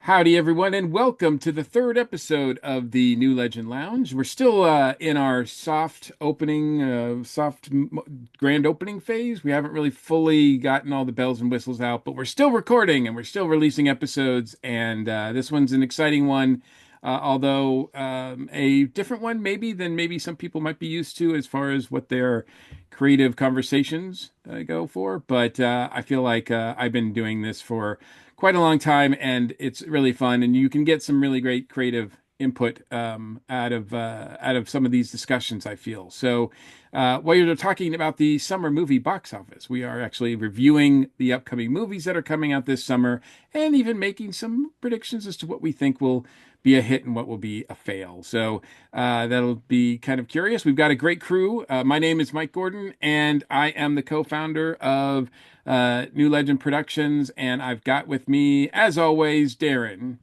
Howdy, everyone, and welcome to the third episode of the New Legend Lounge. We're still in our grand opening phase. We haven't really fully gotten all the bells and whistles out, but we're still recording and we're still releasing episodes. And this one's an exciting one, although a different one maybe some people might be used to as far as what their creative conversations go for. But I feel like I've been doing this for quite a long time, and it's really fun. And you can get some really great creative input out of some of these discussions, I feel. So, while you're talking about the summer movie box office, we are actually reviewing the upcoming movies that are coming out this summer, and even making some predictions as to what we think will be a hit and what will be a fail. So that'll be kind of curious. We've got a great crew. My name is Mike Gordon, and I am the co-founder of New Legend Productions, and I've got with me, as always, Darren.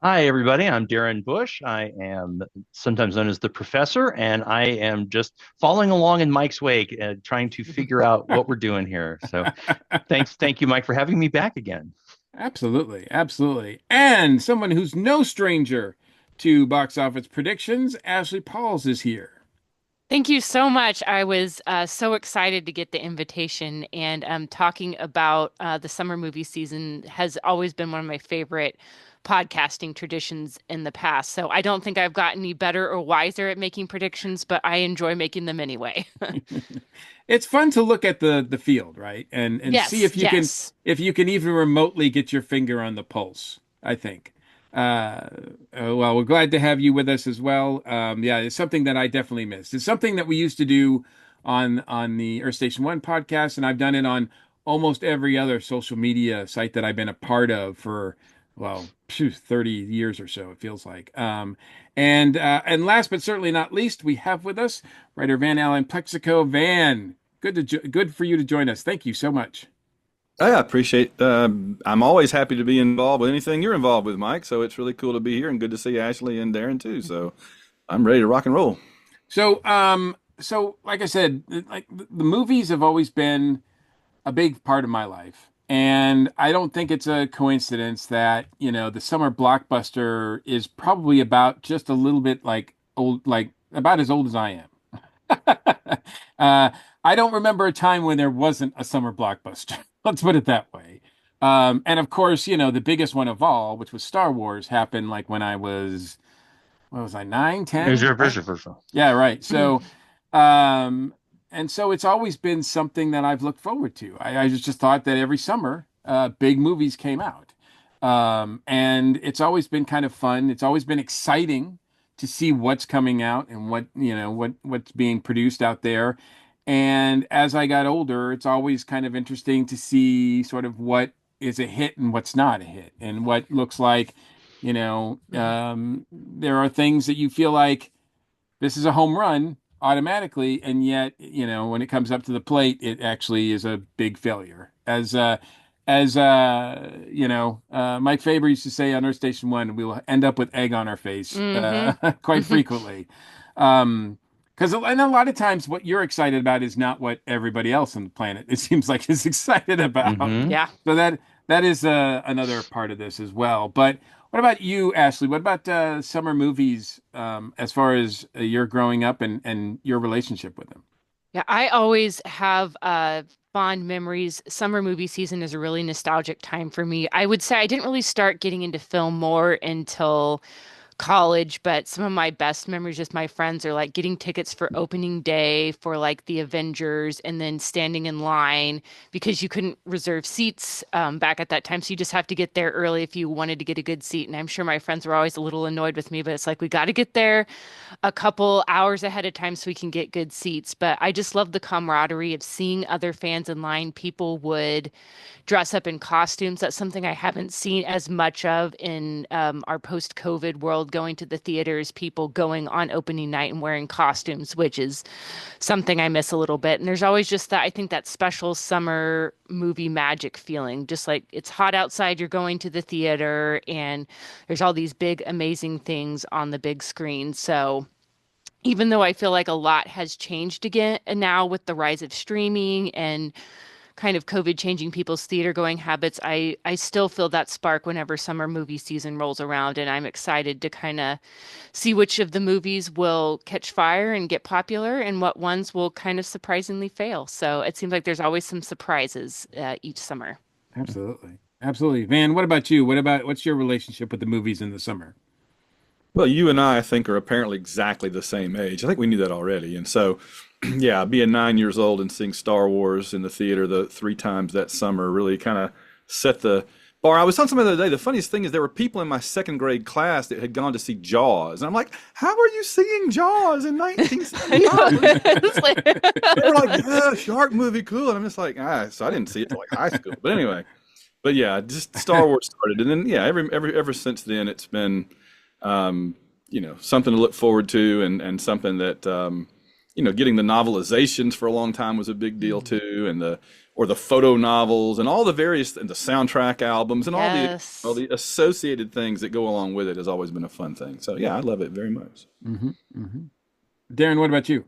Hi, everybody. I'm Darren Bush. I am sometimes known as the professor, and I am just following along in Mike's wake, trying to figure out what we're doing here. So, thank you, Mike, for having me back again. Absolutely, absolutely. And someone who's no stranger to box office predictions, Ashley Pauls is here. Thank you so much. I was so excited to get the invitation, and talking about the summer movie season has always been one of my favorite podcasting traditions in the past. So I don't think I've gotten any better or wiser at making predictions, but I enjoy making them anyway. It's fun to look at the field, right? And see Yes, yes. if you can even remotely get your finger on the pulse, I think. Well, we're glad to have you with us as well. Yeah, it's something that I definitely missed. It's something that we used to do on the Earth Station One podcast, and I've done it on almost every other social media site that I've been a part of for, well, 30 years or so, it feels like. And last but certainly not least, we have with us writer Van Allen Plexico. Van, good for you to join us. Thank you so much. I appreciate. I'm always happy to be involved with anything you're involved with, Mike. So it's really cool to be here and good to see Ashley and Darren too. So I'm ready to rock and roll. So like I said, like the movies have always been a big part of my life. And I don't think it's a coincidence that, the summer blockbuster is probably about just a little bit like old, like about as old as I am. uh, I don't remember a time when there wasn't a summer blockbuster. Let's put it that way. And of course, the biggest one of all, which was Star Wars, happened like when I was, what was I, nine, Here's 10? your version. Yeah, right. Um, and so it's always been something that I've looked forward to. I just thought that every summer, big movies came out. And it's always been kind of fun. It's always been exciting to see what's coming out and what's being produced out there. And as I got older, it's always kind of interesting to see sort of what is a hit and what's not a hit, and what looks like, there are things that you feel like this is a home run automatically, and yet, when it comes up to the plate, it actually is a big failure. Mike Faber used to say on Earth Station One, we will end up with egg on our face Hmm. quite frequently. Because and a lot of times what you're excited about is not what everybody else on the planet, it seems like, is excited about. Mm-hmm. Yeah. So that is another part of this as well. But what about you, Ashley? What about summer movies, as far as your growing up and your relationship with them? Yeah, I always have fond memories. Summer movie season is a really nostalgic time for me. I would say I didn't really start getting into film more until college, but some of my best memories with my friends are like getting tickets for opening day for like the Avengers and then standing in line because you couldn't reserve seats back at that time. So you just have to get there early if you wanted to get a good seat. And I'm sure my friends were always a little annoyed with me, but it's like we got to get there a couple hours ahead of time so we can get good seats. But I just love the camaraderie of seeing other fans in line. People would dress up in costumes. That's something I haven't seen as much of in our post-COVID world, going to the theaters, people going on opening night and wearing costumes, which is something I miss a little bit. And there's always just that, I think, that special summer movie magic feeling, just like it's hot outside, you're going to the theater, and there's all these big, amazing things on the big screen. So even though I feel like a lot has changed again and now with the rise of streaming and kind of COVID changing people's theater going habits, I still feel that spark whenever summer movie season rolls around, and I'm excited to kind of see which of the movies will catch fire and get popular and what ones will kind of surprisingly fail. So it seems like there's always some surprises each summer. Absolutely. Absolutely. Van, what about you? What's your relationship with the movies in the summer? Well, you and I think, are apparently exactly the same age. I think we knew that already. And so, yeah, being 9 years old and seeing Star Wars in the theater the three times that summer really kind of set the bar. I was telling somebody the other day, the funniest thing is there were people in my second grade class that had gone to see Jaws. And I'm like, how are you seeing Jaws in I 1975? know. It's like- They were like, yeah, shark movie, cool. And I'm just like, so I didn't see it till like high school. But anyway, but yeah, just Star Wars started. And then, yeah, ever since then, it's been, something to look forward to, and something that, getting the novelizations for a long time was a big deal too, and the photo novels and all the various, and the soundtrack albums and Yes. all the associated things that go along with it has always been a fun thing. So yeah, I love it very much. Hmm. Darren, what about you?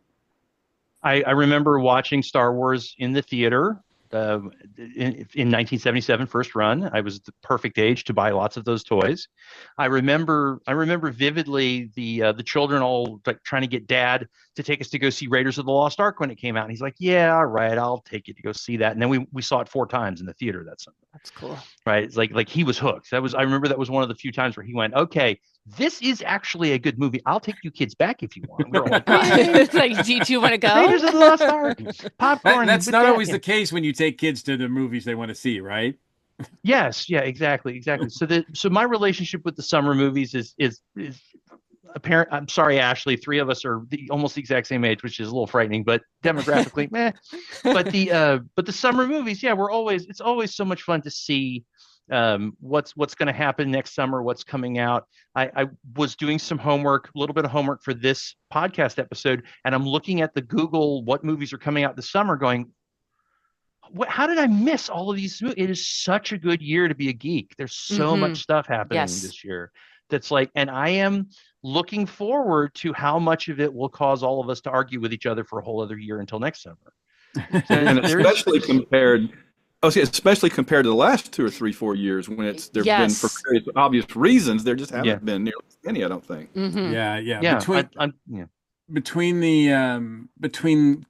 I remember watching Star Wars in the theater in 1977, first run. I was the perfect age to buy lots of those toys. I remember vividly the children all like trying to get Dad to take us to go see Raiders of the Lost Ark when it came out. And he's like, "Yeah, all right, I'll take you to go see that." And then we saw it 4 times in the theater that summer. That's cool. Right? It's like he was hooked. I remember that was one of the few times where he went, "Okay, this is actually a good movie. I'll take you kids back if you want." We were all like, It's like, do you want to go? Raiders of the Lost Ark, popcorn. That's with not that. always the case when you take kids to the movies they want to see, right? Yes, yeah, exactly. So my relationship with the summer movies is apparent. I'm sorry, Ashley. 3 of us are almost the exact same age, which is a little frightening, but demographically, meh. But the summer movies, yeah, it's always so much fun to see what's going to happen next summer, what's coming out. I was doing some homework, a little bit of homework for this podcast episode, and I'm looking at the Google what movies are coming out this summer, going, how did I miss all of these? It is such a good year to be a geek. There's so much stuff happening Yes. this year that's like, and I am looking forward to how much of it will cause all of us to argue with each other for a whole other year until next summer. And especially compared to the last 2 or 3, 4 years when there've been, for very obvious reasons, there just haven't been nearly any, I don't think. Mhm. Yeah. Yeah, Between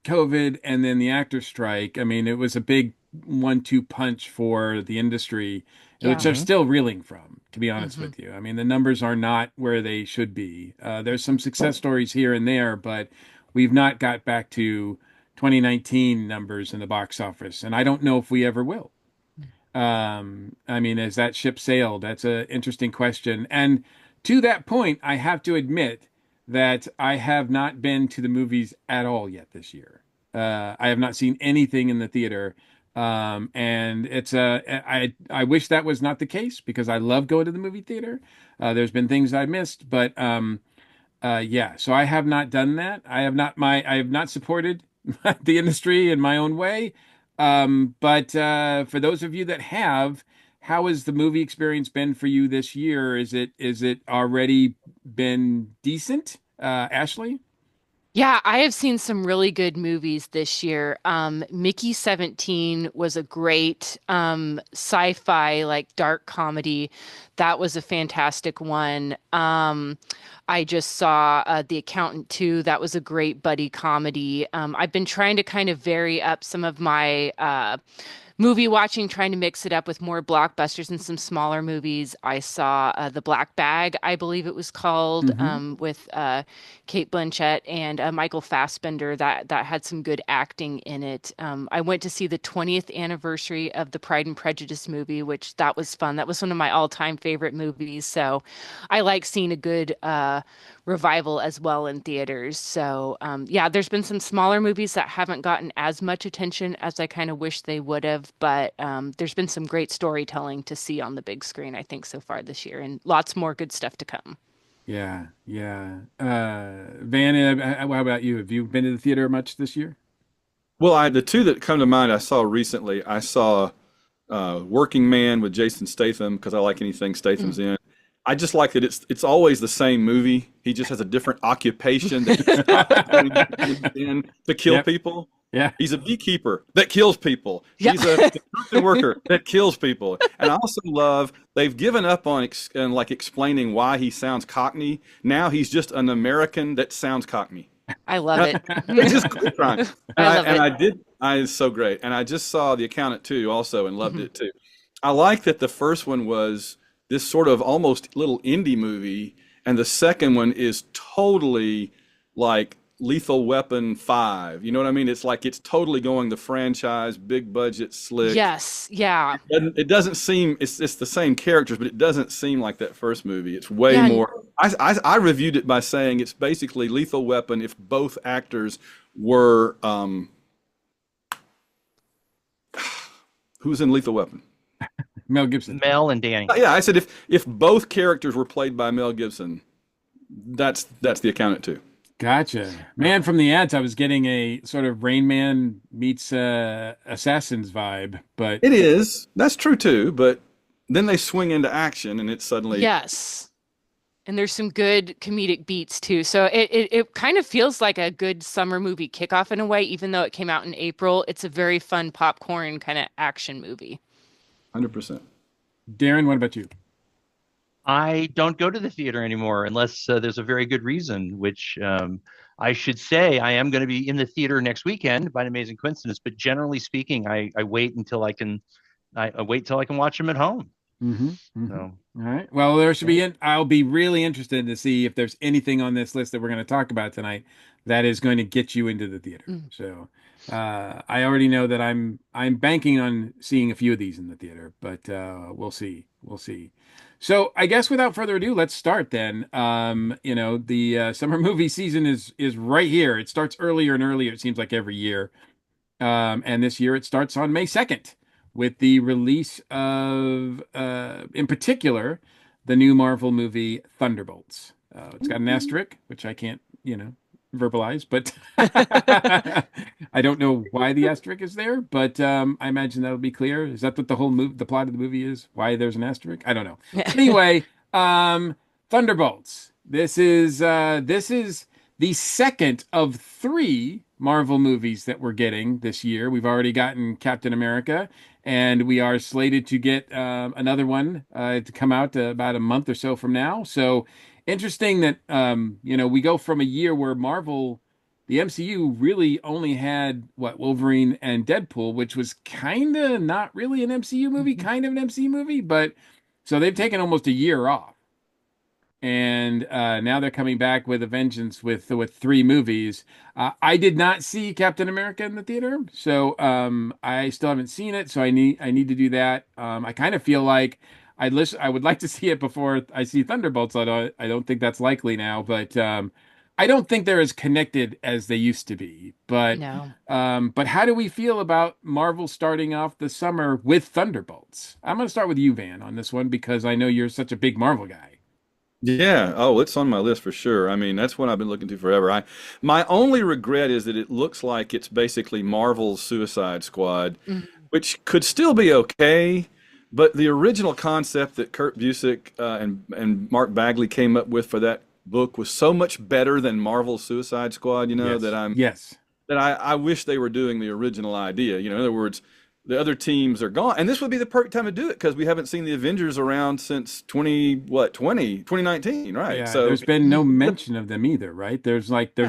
COVID and then the actor strike, I mean, it was a big 1-2 punch for the industry, which they're still reeling from, to be honest with you. I mean, the numbers are not where they should be. There's some success stories here and there, but we've not got back to 2019 numbers in the box office, and I don't know if we ever will. I mean, has that ship sailed? That's an interesting question. And to that point, I have to admit that I have not been to the movies at all yet this year. I have not seen anything in the theater. And I wish that was not the case because I love going to the movie theater. There's been things I missed, but yeah, so I have not done that. I have not supported the industry in my own way. But for those of you that have, how has the movie experience been for you this year? Is it already been decent? Ashley? Yeah, I have seen some really good movies this year. Mickey 17 was a great sci-fi, like dark comedy. That was a fantastic one. I just saw The Accountant 2. That was a great buddy comedy. I've been trying to kind of vary up some of my movie watching, trying to mix it up with more blockbusters and some smaller movies. I saw The Black Bag, I believe it was called, with Kate Blanchett and Michael Fassbender. That had some good acting in it. I went to see the 20th anniversary of the Pride and Prejudice movie, which that was fun. That was one of my all-time favorite movies. So I like seeing a good revival as well in theaters. So yeah, there's been some smaller movies that haven't gotten as much attention as I kind of wish they would have, but there's been some great storytelling to see on the big screen, I think, so far this year, and lots more good stuff to come. Yeah. Van, how about you? Have you been to the theater much this year? Well, the two that come to mind I saw recently, I saw Working Man with Jason Statham because I like anything Statham's in. I just like that it's always the same movie. He just has a different occupation that he's in to kill people. Yeah. He's a beekeeper that kills people. Yeah. He's a construction worker that kills people. And I also love they've given up on like explaining why he sounds Cockney. Now he's just an American that sounds Cockney. I love it. They just quit trying. I love it. I did. It's so great. And I just saw The Accountant too, also, and loved Mhm. it too. I like that the first one was this sort of almost little indie movie, and the second one is totally like Lethal Weapon 5. You know what I mean? It's like it's totally going the franchise, big budget, slick. Yes. Yeah. It doesn't seem it's the same characters, but it doesn't seem like that first movie. It's way Yeah. more. I reviewed it by saying it's basically Lethal Weapon if both actors were who's in Lethal Weapon? Mel Gibson. Mel and Danny. Yeah, I said if both characters were played by Mel Gibson, that's The Accountant too. Gotcha. Man, from the ads, I was getting a sort of Rain Man meets Assassins vibe, but It is. That's true too, but then they swing into action and it's suddenly Yes. And there's some good comedic beats too. So it kind of feels like a good summer movie kickoff in a way, even though it came out in April. It's a very fun popcorn kind of action movie. 100%. Darren, what about you? I don't go to the theater anymore unless there's a very good reason, which I should say I am going to be in the theater next weekend by an amazing coincidence. But generally speaking, I wait until I wait till I can watch them at home. Mm-hmm. Mm-hmm. So All right. Well, there should be. I'll be really interested to see if there's anything on this list that we're going to talk about tonight that is going to get you into the theater. Mm. So, I already know that I'm banking on seeing a few of these in the theater, but we'll see. We'll see. So, I guess without further ado, let's start then. The summer movie season is right here. It starts earlier and earlier. It seems like every year. And this year it starts on May 2nd with the release of, in particular, the new Marvel movie Thunderbolts. It's got an asterisk, which I can't, verbalize, but I don't know why the asterisk is there, but I imagine that'll be clear. Is that what the plot of the movie is? Why there's an asterisk? I don't know. Anyway, Thunderbolts. This is the second of three Marvel movies that we're getting this year. We've already gotten Captain America, and we are slated to get another one to come out about a month or so from now. So interesting that we go from a year where the MCU really only had Wolverine and Deadpool, which was kind of not really an MCU movie, kind of an MCU movie, but so they've taken almost a year off. And now they're coming back with a vengeance with three movies. I did not see Captain America in the theater, so I still haven't seen it. So I need to do that. I kind of feel like I would like to see it before I see Thunderbolts. I don't think that's likely now, but I don't think they're as connected as they used to be. But No. but how do we feel about Marvel starting off the summer with Thunderbolts? I'm going to start with you, Van, on this one because I know you're such a big Marvel guy. Yeah. Oh, it's on my list for sure. I mean, that's what I've been looking to forever. My only regret is that it looks like it's basically Marvel's Suicide Squad, Mhm. which could still be okay, but the original concept that Kurt Busiek and Mark Bagley came up with for that book was so much better than Marvel's Suicide Squad, Yes. that Yes. I wish they were doing the original idea. In other words, the other teams are gone, and this would be the perfect time to do it because we haven't seen the Avengers around since 2019, right? Yeah, So there's been no mention of them either, right? There's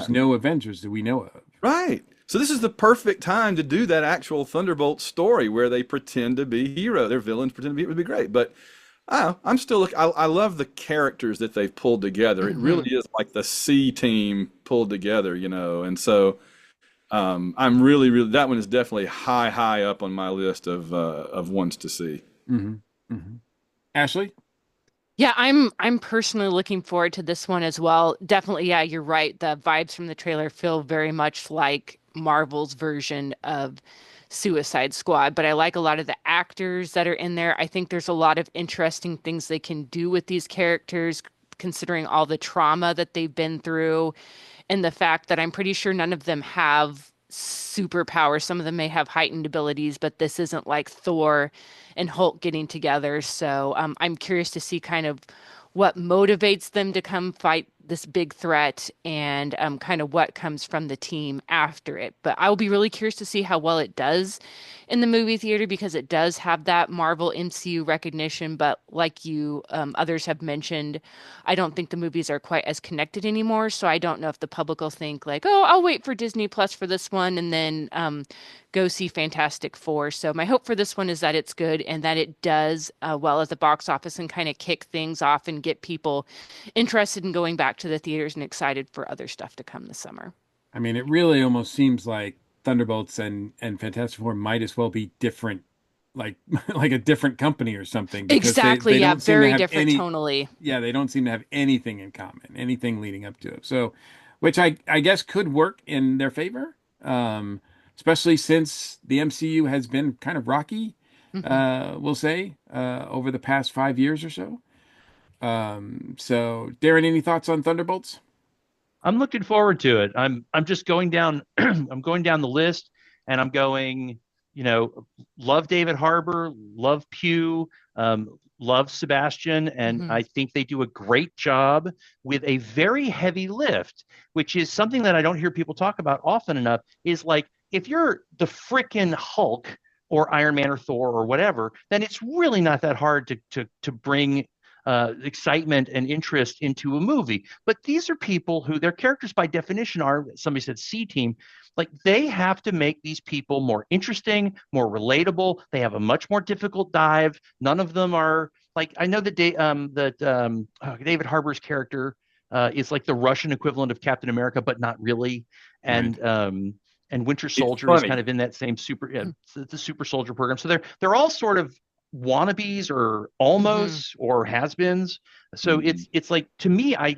no Avengers that we know of. right. So this is the perfect time to do that actual Thunderbolt story where they pretend to be hero. Their villains pretend to be. It would be great, but I'm still I love the characters that they've pulled together. It really is like the C team pulled together, and so. I'm really, really. That one is definitely high up on my list of ones to see. Mm-hmm. Mm-hmm. Ashley? Yeah, I'm personally looking forward to this one as well. Definitely, yeah, you're right. The vibes from the trailer feel very much like Marvel's version of Suicide Squad, but I like a lot of the actors that are in there. I think there's a lot of interesting things they can do with these characters, considering all the trauma that they've been through and the fact that I'm pretty sure none of them have superpowers. Some of them may have heightened abilities, but this isn't like Thor and Hulk getting together. So I'm curious to see kind of what motivates them to come fight this big threat and kind of what comes from the team after it. But I will be really curious to see how well it does in the movie theater because it does have that Marvel MCU recognition. But like you, others have mentioned, I don't think the movies are quite as connected anymore. So I don't know if the public will think like, oh, I'll wait for Disney Plus for this one and then go see Fantastic Four. So my hope for this one is that it's good and that it does well at the box office and kind of kick things off and get people interested in going back to the theaters and excited for other stuff to come this summer. I mean, it really almost seems like Thunderbolts and Fantastic Four might as well be different, like like a different company or something, because Exactly. they Yeah. don't seem to Very have different any, tonally. yeah, they don't seem to have anything in common, anything leading up to it. So, which I guess could work in their favor, um, especially since the MCU has been kind of rocky, Hmm. we'll say, over the past 5 years or so. So Darren, any thoughts on Thunderbolts? I'm looking forward to it. I'm just going down I'm going down the list and I'm going, you know, love David Harbour, love Pugh, love Sebastian, and Hmm. I think they do a great job with a very heavy lift, which is something that I don't hear people talk about often enough, is like if you're the frickin' Hulk or Iron Man or Thor or whatever, then it's really not that hard to bring excitement and interest into a movie. But these are people who their characters, by definition, are somebody said C team. Like they have to make these people more interesting, more relatable. They have a much more difficult dive. None of them are like I know that David Harbour's character is like the Russian equivalent of Captain America, but not really. Right. And and Winter It's Soldier is kind funny. of in that same the super soldier program. So they're all sort of wannabes or Hmm. almost or has-beens. So Mhm. it's like to me, I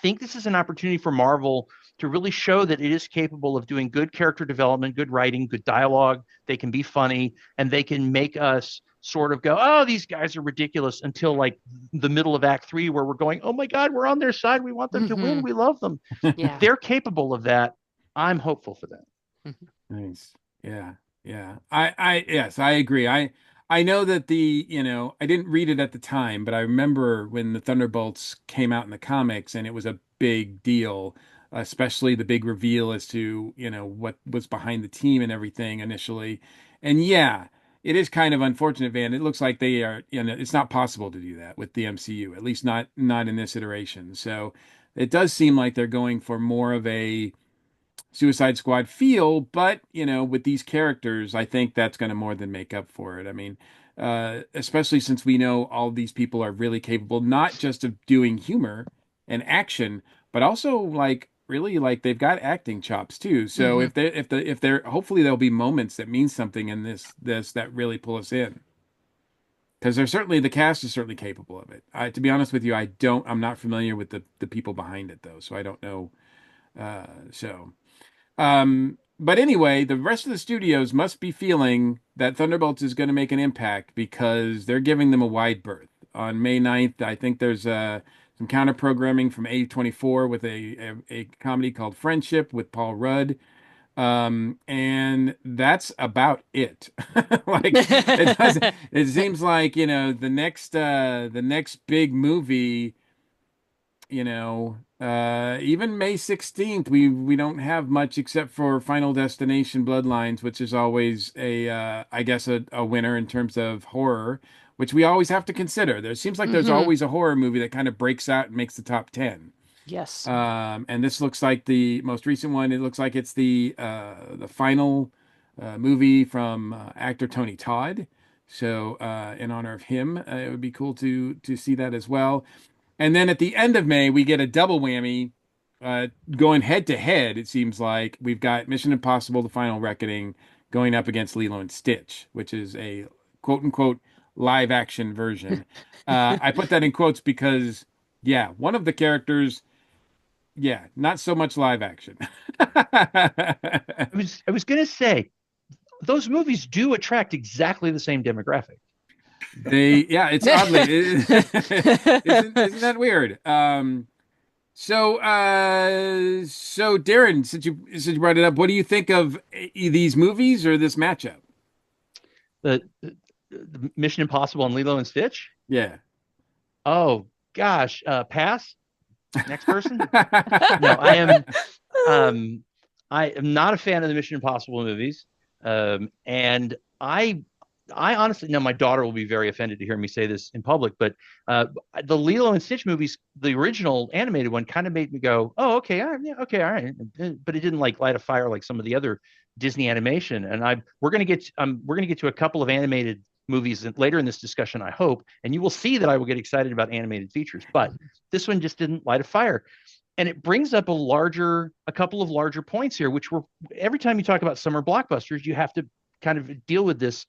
think this is an opportunity for Marvel to really show that it is capable of doing good character development, good writing, good dialogue. They can be funny and they can make us sort of go, oh, these guys are ridiculous until like the middle of Act Three, where we're going, oh my God, we're on their side. We want them to win. Hmm. We love them. Yeah. They're capable of that. I'm hopeful for that. Mhm. Nice. Yeah. Yeah. Yes, I agree. I know that I didn't read it at the time, but I remember when the Thunderbolts came out in the comics and it was a big deal, especially the big reveal as to, what was behind the team and everything initially. And yeah, it is kind of unfortunate, Van. It looks like they are, it's not possible to do that with the MCU, at least not in this iteration. So it does seem like they're going for more of a Suicide Squad feel, but with these characters, I think that's going to more than make up for it. I mean, especially since we know all these people are really capable, not just of doing humor and action, but also like really like they've got acting chops too. So Hmm. if they're hopefully there'll be moments that mean something in this that really pull us in. Because the cast is certainly capable of it. To be honest with you, I'm not familiar with the people behind it though, so I don't know. So. But anyway, the rest of the studios must be feeling that Thunderbolts is going to make an impact because they're giving them a wide berth. On May 9th, I think there's some counter programming from A24 with a comedy called Friendship with Paul Rudd. And that's about it. Like it seems like, the next big movie even May 16th, we don't have much except for Final Destination Bloodlines, which is always I guess a winner in terms of horror, which we always have to consider. There seems like there's Hmm. always a horror movie that kind of breaks out and makes the top 10. Yes. And this looks like the most recent one. It looks like it's the final movie from actor Tony Todd. So, in honor of him, it would be cool to see that as well. And then at the end of May, we get a double whammy, going head to head. It seems like we've got Mission Impossible: The Final Reckoning going up against Lilo and Stitch, which is a quote unquote live action version. I put that in quotes because, yeah, one of the characters, yeah, not so much live action. I was gonna say those movies do attract exactly the same demographic. Yeah, it's oddly, isn't that weird? So Darren, since you brought it up, what do you think of these movies or this matchup? The Mission Impossible and Lilo and Stitch. Yeah. Oh gosh, pass. Next person. No, I am. Um, I am not a fan of the Mission Impossible movies. And I honestly, now my daughter will be very offended to hear me say this in public, but uh, the Lilo and Stitch movies, the original animated one, kind of made me go, "Oh, okay, all right, yeah, okay, all right," but it didn't like light a fire like some of the other Disney animation. And we're gonna get to a couple of animated movies later in this discussion, I hope, and you will see that I will get excited about animated features. But this one just didn't light a fire, and it brings up a couple of larger points here, which were every time you talk about summer blockbusters, you have to kind of deal with this.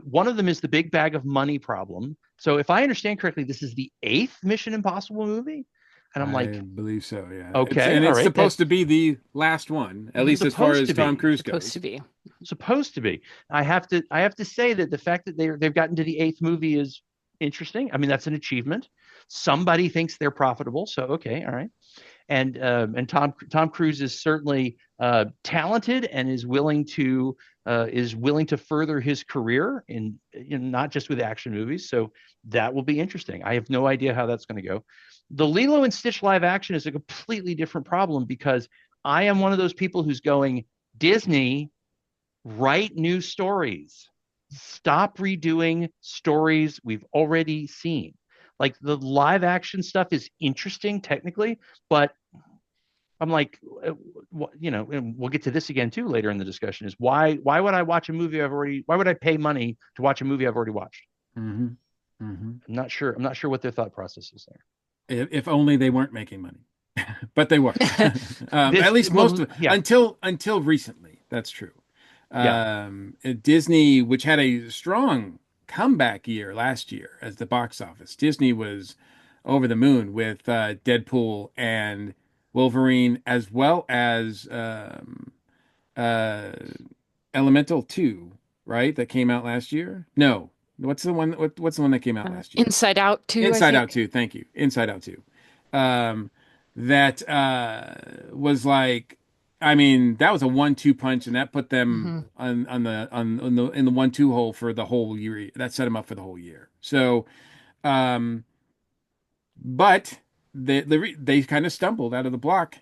One of them is the big bag of money problem. So if I understand correctly, this is the eighth Mission Impossible movie, and I'm I like, believe so, yeah. okay, And all it's right, and supposed to be the last one, at least as far supposed as to Tom be, Cruise Supposed goes. to be. supposed to be. I have to say that the fact that they've gotten to the eighth movie is interesting. I mean, that's an achievement. Somebody thinks they're profitable, so okay, all right. And Tom Cruise is certainly talented and is willing to further his career in not just with action movies. So that will be interesting. I have no idea how that's going to go. The Lilo and Stitch live action is a completely different problem because I am one of those people who's going, Disney, write new stories. Stop redoing stories we've already seen. Like the live action stuff is interesting technically, but I'm like, and we'll get to this again too later in the discussion. Is why would I watch a movie I've already? Why would I pay money to watch a movie I've already watched? Hmm. Hmm. I'm not sure. I'm not sure what their thought process is there. If only they weren't making money, but they were. At This, least most well, of yeah, until recently. That's true. yeah. Disney, which had a strong comeback year last year as the box office, Disney was over the moon with Deadpool and Wolverine, as well as uh, Elemental 2, right? That came out last year. No, what's the one that came out last year? Inside Out too, I Inside Out think. 2. Thank you. Inside Out 2. Um, that was like, I mean, that was a 1-2 punch, and that put them Hmm. on the in the 1-2 hole for the whole year. That set them up for the whole year. So, um, but they kind of stumbled out of the block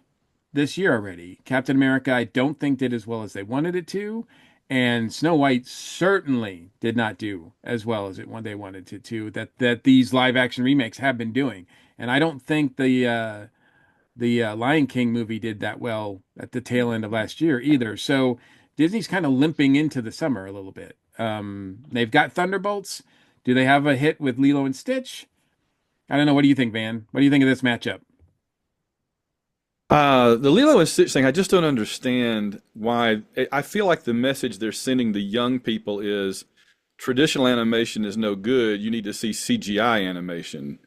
this year already. Captain America, I don't think did as well as they wanted it to, and Snow White certainly did not do as well as they wanted to. That these live action remakes have been doing, and I don't think the Lion King movie did that well at the tail end of last year either. So Disney's kind of limping into the summer a little bit. They've got Thunderbolts. Do they have a hit with Lilo and Stitch? I don't know. What do you think, Van? What do you think of this matchup? The Lilo and Stitch thing, I just don't understand why. I feel like the message they're sending the young people is traditional animation is no good. You need to see CGI animation.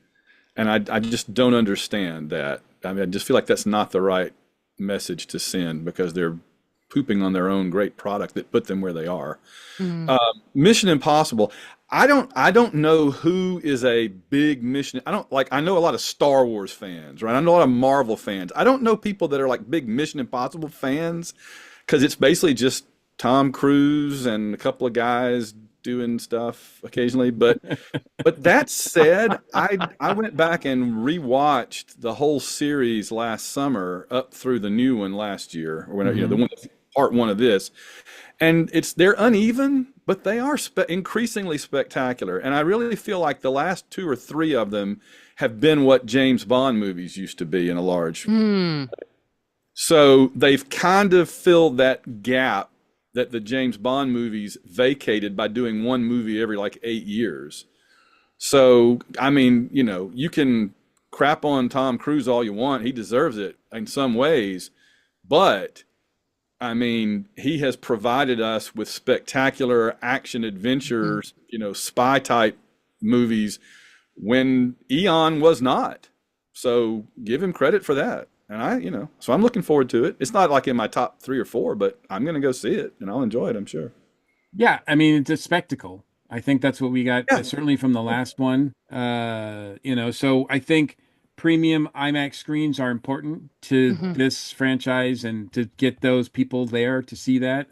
And I just don't understand that. I mean, I just feel like that's not the right message to send because they're pooping on their own great product that put them where they are. Hmm. Mission Impossible. I don't know who is a big Mission. I don't like. I know a lot of Star Wars fans, right? I know a lot of Marvel fans. I don't know people that are like big Mission Impossible fans because it's basically just Tom Cruise and a couple of guys doing stuff occasionally. But that said, I went back and rewatched the whole series last summer up through the new one last year, or when the Hmm. one part one of this, and they're uneven, but they are increasingly spectacular. And I really feel like the last two or three of them have been what James Bond movies used to be in a large. Hmm. So they've kind of filled that gap that the James Bond movies vacated by doing one movie every like 8 years. So, I mean, you can crap on Tom Cruise all you want. He deserves it in some ways. But, I mean, he has provided us with spectacular action Hmm. adventures, spy type movies when Eon was not. So give him credit for that. And so I'm looking forward to it. It's not like in my top three or four, but I'm going to go see it and I'll enjoy it, I'm sure. Yeah, I mean, it's a spectacle. I think that's what we got, Yeah. certainly from the last one. So I think premium IMAX screens are important to Hmm. this franchise and to get those people there to see that.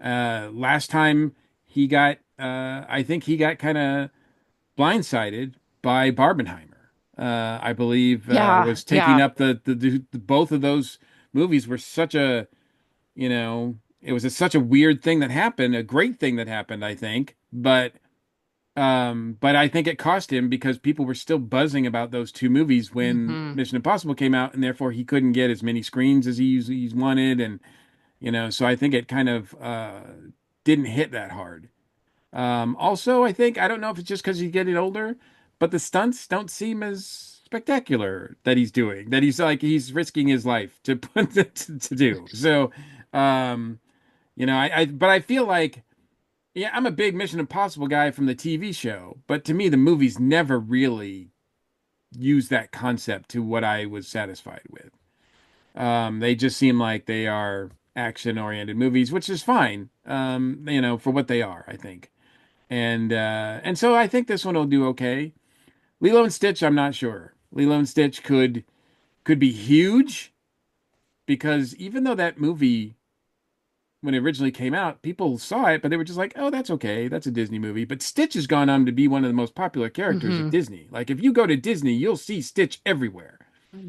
Last time I think he got kind of blindsided by Barbenheimer. I believe Yeah, was taking yeah. up the both of those movies were such a, you know, it was such a weird thing that happened, a great thing that happened, I think, but I think it cost him because people were still buzzing about those two movies when Hmm. Mission Impossible came out, and therefore he couldn't get as many screens as he's wanted, and so I think it kind of didn't hit that hard. Also, I think I don't know if it's just because he's getting older, but the stunts don't seem as spectacular that he's doing. That he's risking his life to put to do. So, um, but I feel like yeah, I'm a big Mission Impossible guy from the TV show, but to me, the movies never really use that concept to what I was satisfied with. They just seem like they are action-oriented movies, which is fine, for what they are, I think. And so I think this one will do okay. Lilo and Stitch, I'm not sure. Lilo and Stitch could be huge because even though that movie when it originally came out, people saw it, but they were just like, "Oh, that's okay. That's a Disney movie." But Stitch has gone on to be one of the most popular characters at Hmm. Disney. Like if you go to Disney, you'll see Stitch everywhere.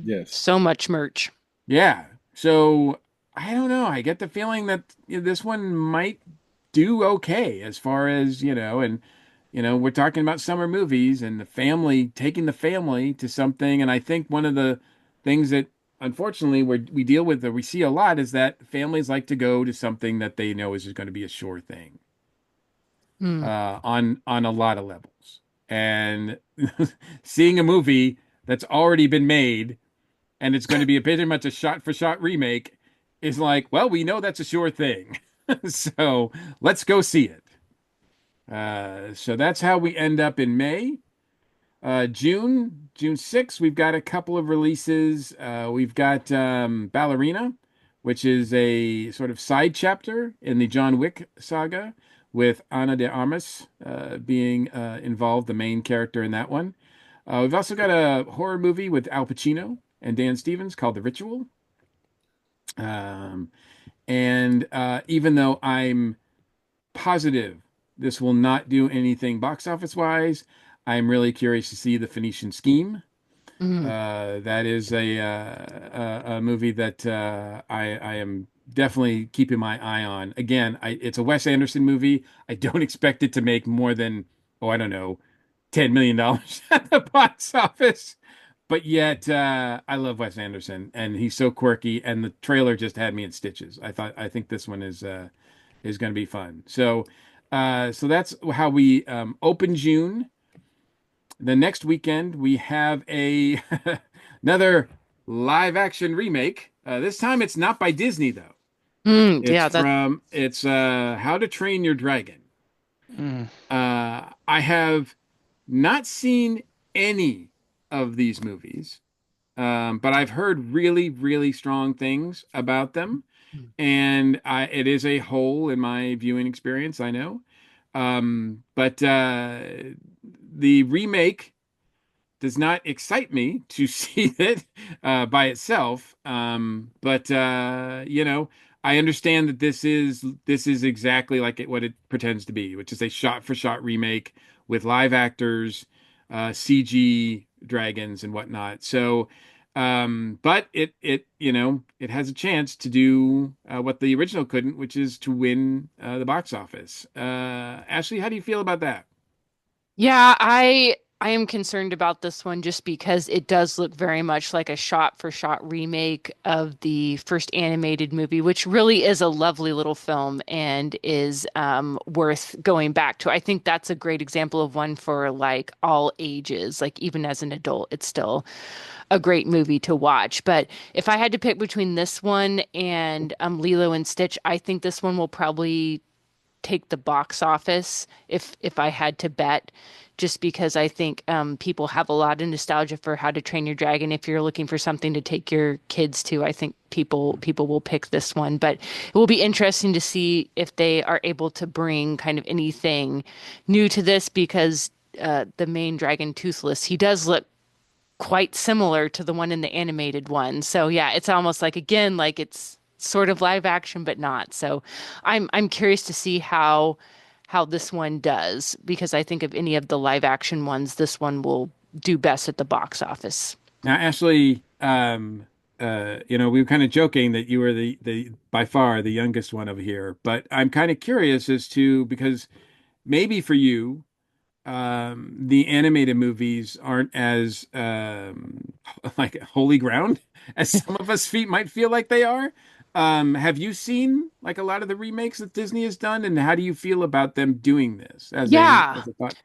Yes. So much merch. Yeah. So I don't know. I get the feeling that this one might do okay as far as, and we're talking about summer movies and the family taking the family to something. And I think one of the things that unfortunately we deal with that we see a lot is that families like to go to something that they know is going to be a sure thing Mm. on a lot of levels. And seeing a movie that's already been made and it's going to be a pretty much a shot for shot remake is like, well, we know that's a sure thing. So let's go see it. So that's how we end up in May. June 6th, we've got a couple of releases. We've got Ballerina, which is a sort of side chapter in the John Wick saga with Ana de Armas being involved, the main character in that one. We've also got a horror movie with Al Pacino and Dan Stevens called The Ritual. Um, and even though I'm positive this will not do anything box office wise, I'm really curious to see The Phoenician Scheme. Mm. That is a movie that I am definitely keeping my eye on. Again, it's a Wes Anderson movie. I don't expect it to make more than, oh, I don't know, $10 million at the box office. But yet, I love Wes Anderson, and he's so quirky. And the trailer just had me in stitches. I think this one is going to be fun. So that's how we open June. The next weekend we have a another live action remake. This time it's not by Disney though. Mm. It's Yeah, that. from it's How to Train Your Dragon. Mm. I have not seen any of these movies, but I've heard really, really strong things about them, and it is a hole in my viewing experience, I know. But the remake does not excite me to see it by itself. But I understand that this is exactly like what it pretends to be, which is a shot-for-shot remake with live actors, CG dragons and whatnot. So, but it has a chance to do what the original couldn't, which is to win the box office. Ashley, how do you feel about that? Yeah, I am concerned about this one just because it does look very much like a shot-for-shot remake of the first animated movie, which really is a lovely little film and is worth going back to. I think that's a great example of one for like all ages. Like even as an adult, it's still a great movie to watch. But if I had to pick between this one and Lilo and Stitch, I think this one will probably take the box office if I had to bet, just because I think people have a lot of nostalgia for How to Train Your Dragon. If you're looking for something to take your kids to, I think people will pick this one. But it will be interesting to see if they are able to bring kind of anything new to this because the main dragon Toothless, he does look quite similar to the one in the animated one. So yeah, it's almost like again, like it's sort of live action, but not. So I'm curious to see how this one does because I think of any of the live action ones, this one will do best at the box office. Now, Ashley, we were kind of joking that you were the by far the youngest one over here, but I'm kind of curious as to because maybe for you, the animated movies aren't as like holy ground as some of us feet might feel like they are. Have you seen like a lot of the remakes that Disney has done, and how do you feel about them doing this Yeah. as a thought?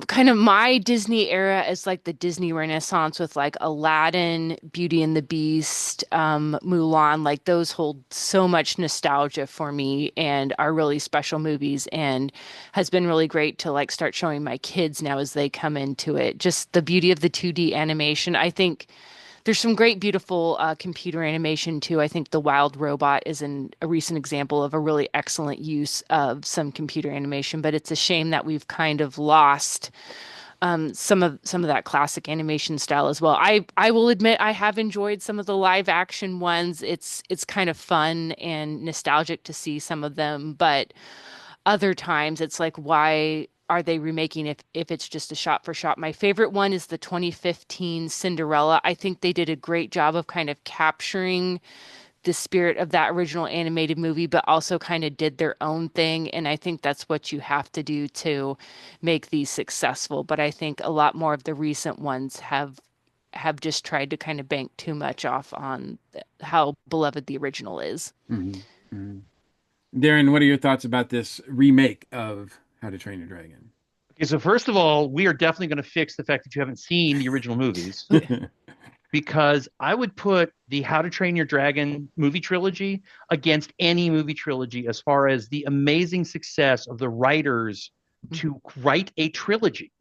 Kind of my Disney era is like the Disney Renaissance with like Aladdin, Beauty and the Beast, Mulan, like those hold so much nostalgia for me and are really special movies and has been really great to like start showing my kids now as they come into it. Just the beauty of the 2D animation. I think there's some great, beautiful computer animation too. I think The Wild Robot is a recent example of a really excellent use of some computer animation, but it's a shame that we've kind of lost some of that classic animation style as well. I will admit I have enjoyed some of the live action ones. It's kind of fun and nostalgic to see some of them, but other times it's like why are they remaking if it's just a shot for shot? My favorite one is the 2015 Cinderella. I think they did a great job of kind of capturing the spirit of that original animated movie, but also kind of did their own thing. And I think that's what you have to do to make these successful. But I think a lot more of the recent ones have just tried to kind of bank too much off on how beloved the original is. Hmm. Hmm. Darren, what are your thoughts about this remake of How to Train Your Dragon? Okay, so first of all, we are definitely going to fix the fact that you haven't seen the original movies because I would put the How to Train Your Dragon movie trilogy against any movie trilogy as far as the amazing success of the writers to write a trilogy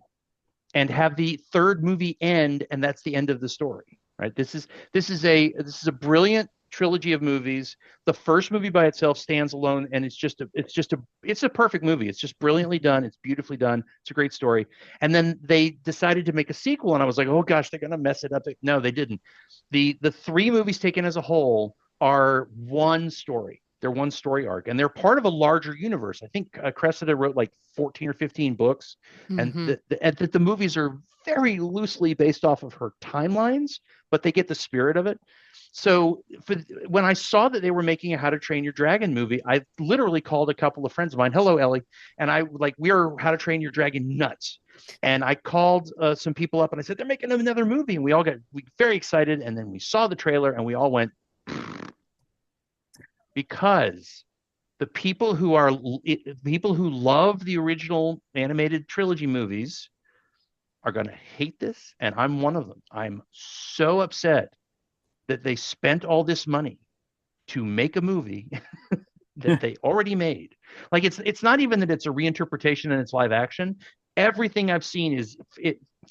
and have the third movie end, and that's the end of the story. Right? This is a brilliant trilogy of movies. The first movie by itself stands alone, and it's a perfect movie. It's just brilliantly done. It's beautifully done. It's a great story. And then they decided to make a sequel, and I was like, oh gosh, they're gonna mess it up. No, they didn't. The three movies taken as a whole are one story. They're one story arc, and they're part of a larger universe. I think Cressida wrote like 14 or 15 books, and Hmm. the movies are very loosely based off of her timelines, but they get the spirit of it. So when I saw that they were making a How to Train Your Dragon movie, I literally called a couple of friends of mine. Hello, Ellie, and I like we are How to Train Your Dragon nuts. And I called some people up and I said they're making another movie, and we very excited. And then we saw the trailer and we all went because the people who love the original animated trilogy movies are going to hate this, and I'm one of them. I'm so upset that they spent all this money to make a movie that they already made. Like it's not even that it's a reinterpretation and it's live action. Everything I've seen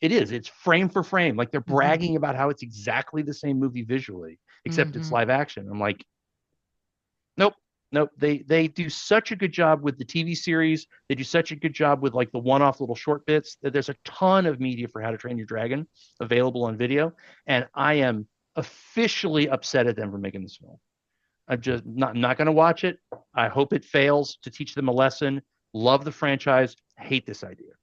it's frame for frame. Like they're Hmm. bragging about how it's exactly the same movie visually, except it's Hmm. live action. I'm like, nope, nope. They do such a good job with the TV series. They do such a good job with like the one-off little short bits that there's a ton of media for How to Train Your Dragon available on video, and I am officially upset at them for making this film. I'm just not going to watch it. I hope it fails to teach them a lesson. Love the franchise. Hate this idea.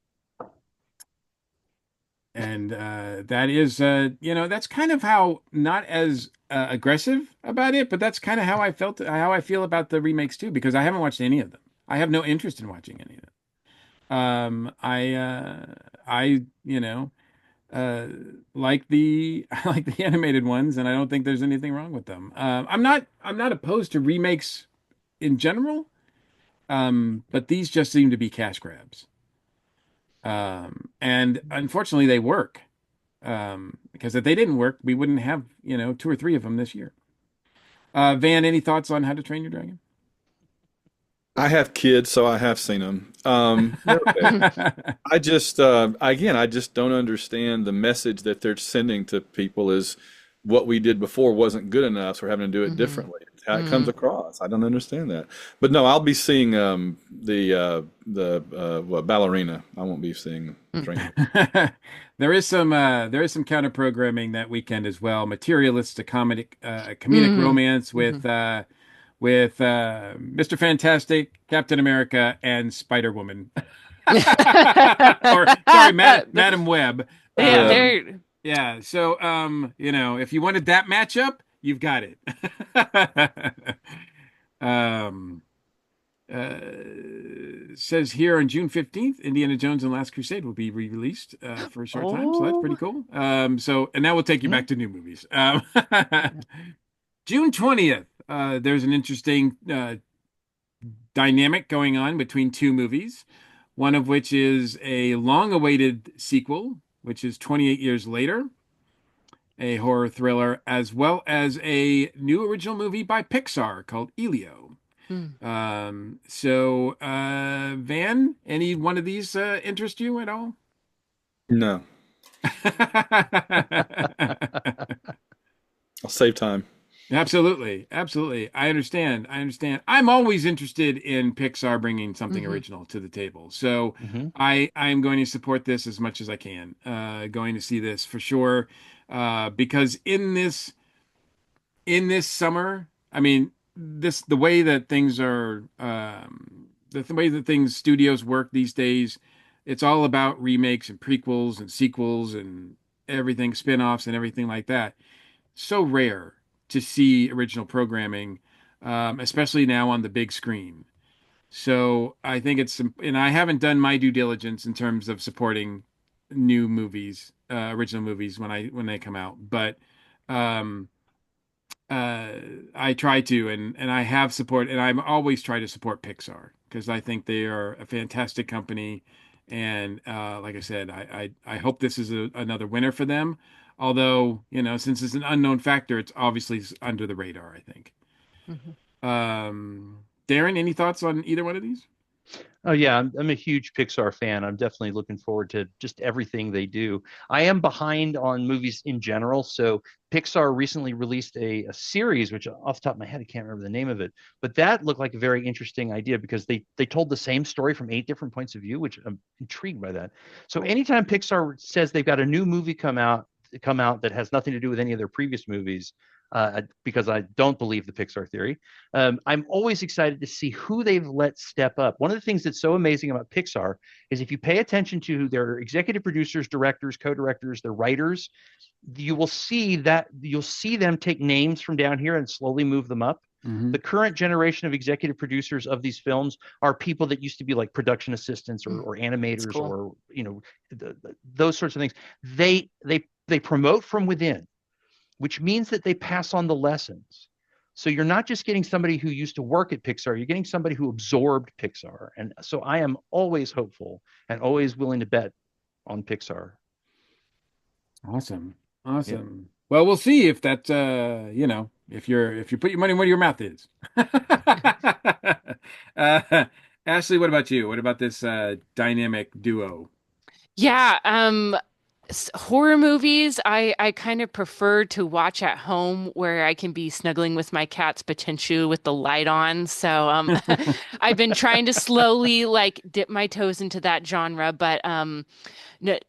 And that is, that's kind of how not as aggressive about it, but that's kind of how I feel about the remakes too, because I haven't watched any of them. I have no interest in watching any of them. I, uh, like the I like the animated ones, and I don't think there's anything wrong with them. I'm not opposed to remakes in general, but these just seem to be cash grabs. And unfortunately, they work. Because if they didn't work, we wouldn't have, two or three of them this year. Van, any thoughts on How to Train Your Dragon? I have kids, so I have seen them. They're okay. I just, again, I just don't understand the message that they're sending to people is what we did before wasn't good enough, so we're having to do it Hmm. differently. It's how it comes across. I don't understand that. But no, I'll be seeing ballerina. I won't be seeing Train. There is some counter programming that weekend as well. Materialistic comedic Hmm. romance Hmm. with Mr. Fantastic, Captain America, and Spider Woman. Or sorry, Madam Web. Yeah, Yeah. Yeah. So, if you wanted that matchup, you've got it. Um, says here on June 15th, Indiana Jones and Last Crusade will be re-released for a short time, so that's pretty Oh. cool. And now we'll take you Mhm. back to new movies. June 20th, there's an interesting dynamic going on between two movies, one of which is a long-awaited sequel, which is 28 years later, a horror thriller, as well as a new original movie by Pixar called Elio. Hmm. Van, any one of these interest you at all? No, I'll save time. Absolutely, absolutely. I understand. I understand. I'm always interested in Pixar bringing something Hmm. original to the table. So Mhm. I'm going to support this as much as I can. Going to see this for sure. Because in this summer, I mean, the way that things are, the way that things studios work these days, it's all about remakes and prequels and sequels and everything, spin-offs and everything like that. So rare to see original programming, especially now on the big screen. So I think and I haven't done my due diligence in terms of supporting new movies, original movies when they come out, but um, uh, I try to, and I have support, and I'm always try to support Pixar because I think they are a fantastic company, and like I said, I hope this is another winner for them. Although, since it's an unknown factor, it's obviously under the radar, I think. Hmm. Darren, any thoughts on either one of these? Oh yeah, I'm a huge Pixar fan. I'm definitely looking forward to just everything they do. I am behind on movies in general, so Pixar recently released a series, which off the top of my head I can't remember the name of it, but that looked like a very interesting idea because they told the same story from 8 different points of view, which I'm intrigued by that. So Cool. anytime Pixar says they've got a new movie come out that has nothing to do with any of their previous movies, because I don't believe the Pixar theory. I'm always excited to see who they've let step up. One of the things that's so amazing about Pixar is if you pay attention to their executive producers, directors, co-directors, their writers, you'll see them take names from down here and slowly move them up. Hmm. The current generation of executive producers of these films are people that used to be like production assistants or That's animators cool. or those sorts of things. They promote from within, which means that they pass on the lessons. So you're not just getting somebody who used to work at Pixar, you're getting somebody who absorbed Pixar. And so I am always hopeful and always willing to bet on Pixar. Awesome. Yeah. Awesome. Well, we'll see if that if you put your money where your mouth is. uh, Ashley, what about you? What about this dynamic duo? Yeah, horror movies, I kind of prefer to watch at home where I can be snuggling with my cat's Pichinshu with the light on. So I've been trying to slowly like dip my toes into that genre, but n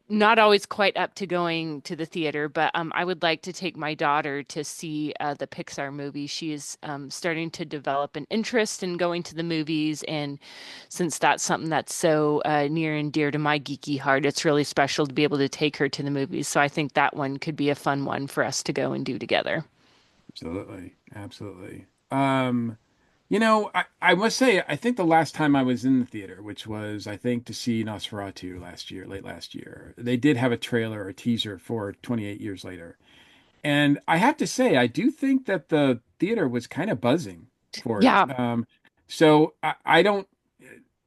not always quite up to going to the theater, but I would like to take my daughter to see the Pixar movie. She is starting to develop an interest in going to the movies, and since that's something that's so near and dear to my geeky heart, it's really special to be able to take her to the movies. So I think that one could be a fun one for us to go and do together. Absolutely. Absolutely. I must say, I think the last time I was in the theater, which was, I think, to see Nosferatu last year, late last year, they did have a trailer or teaser for 28 years later. And I have to say, I do think that the theater was kind of buzzing for it. Yeah. So I don't,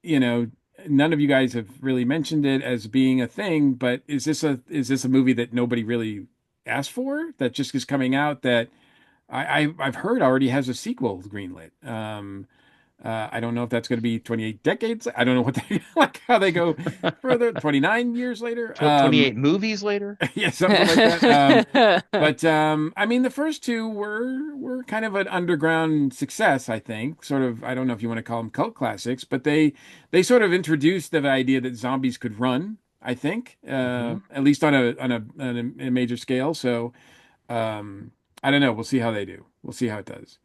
you know, none of you guys have really mentioned it as being a thing, but is this a movie that nobody really asked for that just is coming out that I've heard already has a sequel greenlit. I don't know if that's going to be 28 decades. I don't know what they like how they go further. 29 years later. 28 movies later. Yeah, something like that. But I mean, the first two were kind of an underground success, I think. Sort of, I don't know if you want to call them cult classics, but they sort of introduced the idea that zombies could run, I think, Hmm. at least on a major scale. So I don't know. We'll see how they do. We'll see how it does.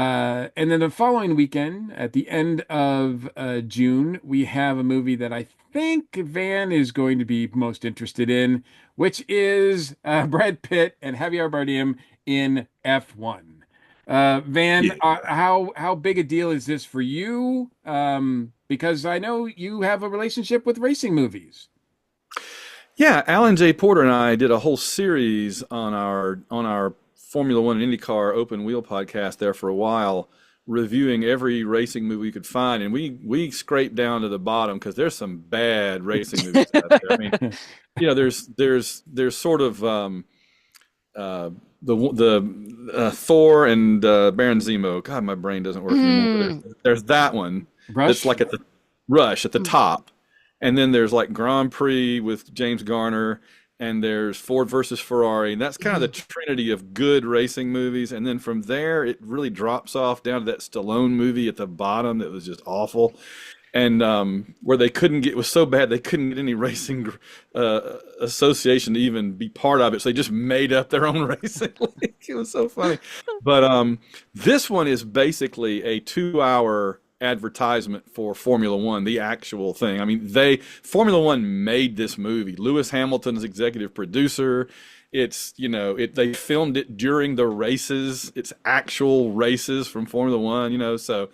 And then the following weekend, at the end of June, we have a movie that I think Van is going to be most interested in, which is Brad Pitt and Javier Bardem in F1. Van, Yeah. how big a deal is this for you? Because I know you have a relationship with racing movies. Yeah, Alan J. Porter and I did a whole series on our Formula One and IndyCar open wheel podcast there for a while, reviewing every racing movie we could find, and we scraped down to the bottom because there's some bad racing movies out there. I mean, there's sort of the Thor and Baron Zemo. God, my brain doesn't work anymore. But Hmm. there's that one that's Rush? like at the Rush at the top, and then there's like Grand Prix with James Garner, and there's Ford versus Ferrari, and that's kind of the trinity of good racing movies. And then from there, it really drops off down to that Stallone movie at the bottom that was just awful, and where they couldn't get, it was so bad they couldn't get any racing association to even be part of it, so they just made up their own racing league. It was so funny. But this one is basically a 2 hour advertisement for Formula One, the actual thing. I mean, Formula One made this movie. Lewis Hamilton's executive producer. It's, they filmed it during the races. It's actual races from Formula One, so.